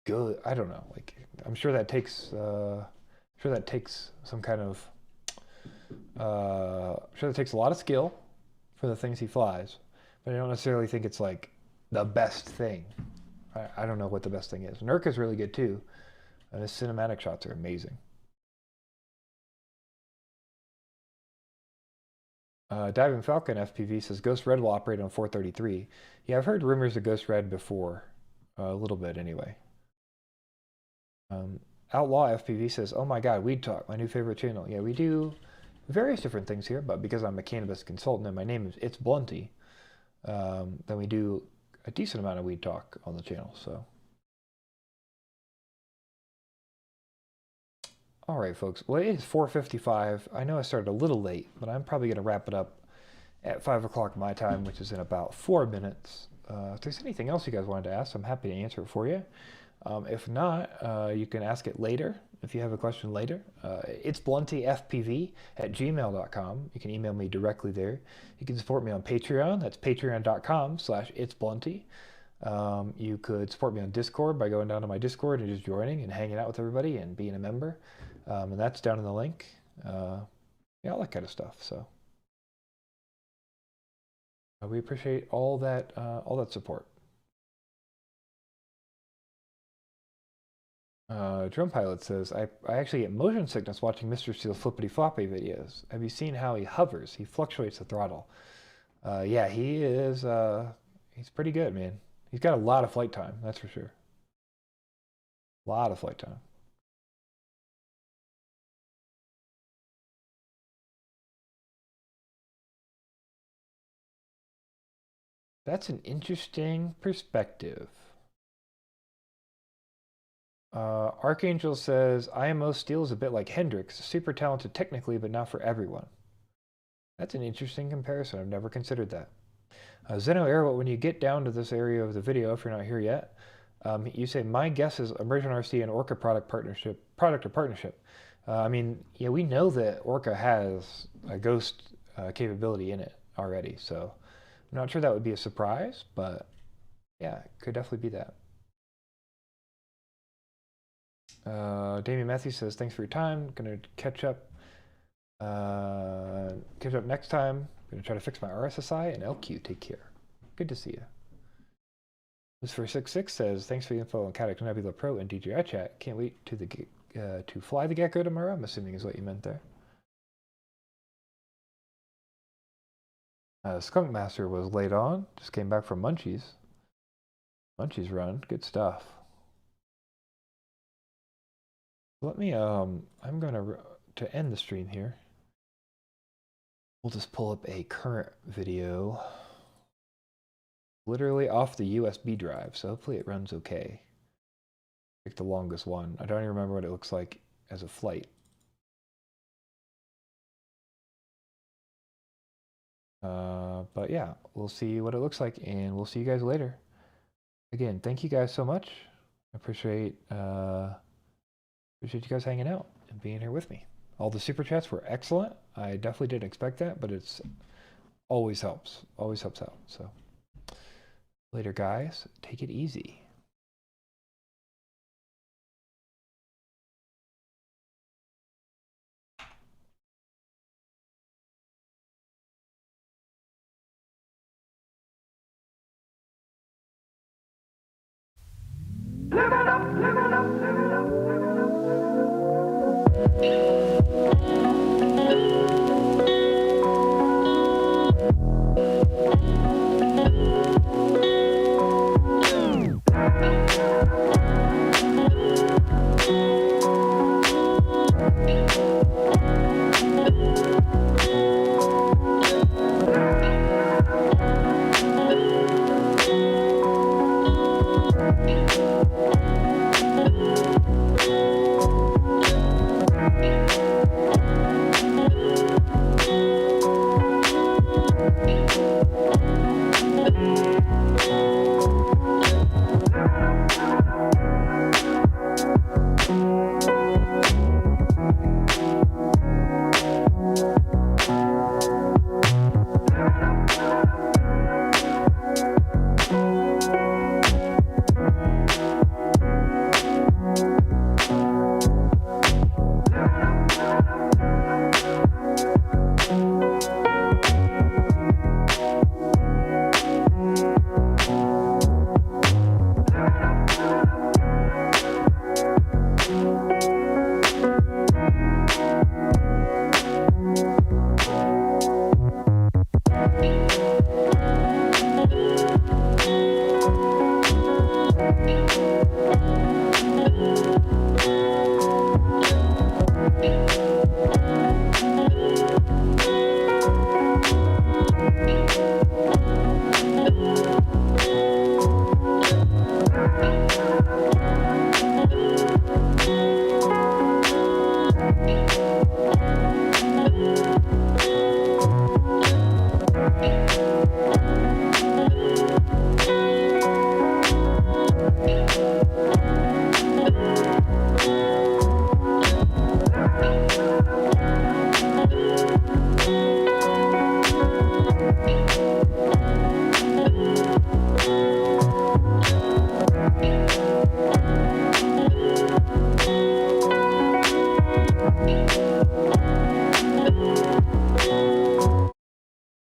good. I don't know. Like, I'm sure that takes some kind of I'm sure that takes a lot of skill for the things he flies, but I don't necessarily think it's like the best thing. I don't know what the best thing is. Nurk is really good too, and his cinematic shots are amazing. Diving Falcon FPV says Ghost Red will operate on 433. Yeah, I've heard rumors of Ghost Red before, a little bit anyway. Outlaw FPV says, oh my god, Weed Talk, my new favorite channel. Yeah, we do various different things here, but because I'm a cannabis consultant and my name is It's Blunty, then we do a decent amount of Weed Talk on the channel, so. All right, folks. Well, it is 4:55. I know I started a little late, but I'm probably going to wrap it up at 5 o'clock my time, which is in about 4 minutes. If there's anything else you guys wanted to ask, I'm happy to answer it for you. If not, you can ask it later if you have a question later. It's bluntyfpv@gmail.com. You can email me directly there. You can support me on Patreon. That's patreon.com/itsblunty. You could support me on Discord by going down to my Discord and just joining and hanging out with everybody and being a member. And that's down in the link. Yeah, all that kind of stuff. So. We appreciate all that support. Drum Pilot says, I actually get motion sickness watching Mr. Steele's flippity floppy videos. Have you seen how he hovers? He fluctuates the throttle. Yeah, he is, he's pretty good, man. He's got a lot of flight time, that's for sure. A lot of flight time. That's an interesting perspective. Archangel says, IMO Steel is a bit like Hendrix, super talented technically, but not for everyone. That's an interesting comparison. I've never considered that. Zeno Airwell, when you get down to this area of the video, if you're not here yet, you say, my guess is Immersion RC and Orca product or partnership. I mean, yeah, we know that Orca has a ghost capability in it already, so I'm not sure that would be a surprise, but yeah, it could definitely be that. Damien Matthews says, thanks for your time. Gonna catch up next time. Gonna try to fix my RSSI and LQ. Take care. Good to see you. This for 66 says, thanks for the info on Catchup, Nebula Pro, and DJI Chat. Can't wait to fly the Gecko tomorrow, I'm assuming is what you meant there. Skunk Master was late on. Just came back from Munchies. Munchies run. Good stuff. Let me, I'm going to end the stream here. We'll just pull up a current video. Literally off the USB drive, so hopefully it runs okay. Pick the longest one. I don't even remember what it looks like as a flight. But yeah, we'll see what it looks like, and we'll see you guys later. Again, thank you guys so much. I appreciate you guys hanging out and being here with me. All the super chats were excellent. I definitely didn't expect that, but it's always helps out. So later, guys. Take it easy. Live it up, live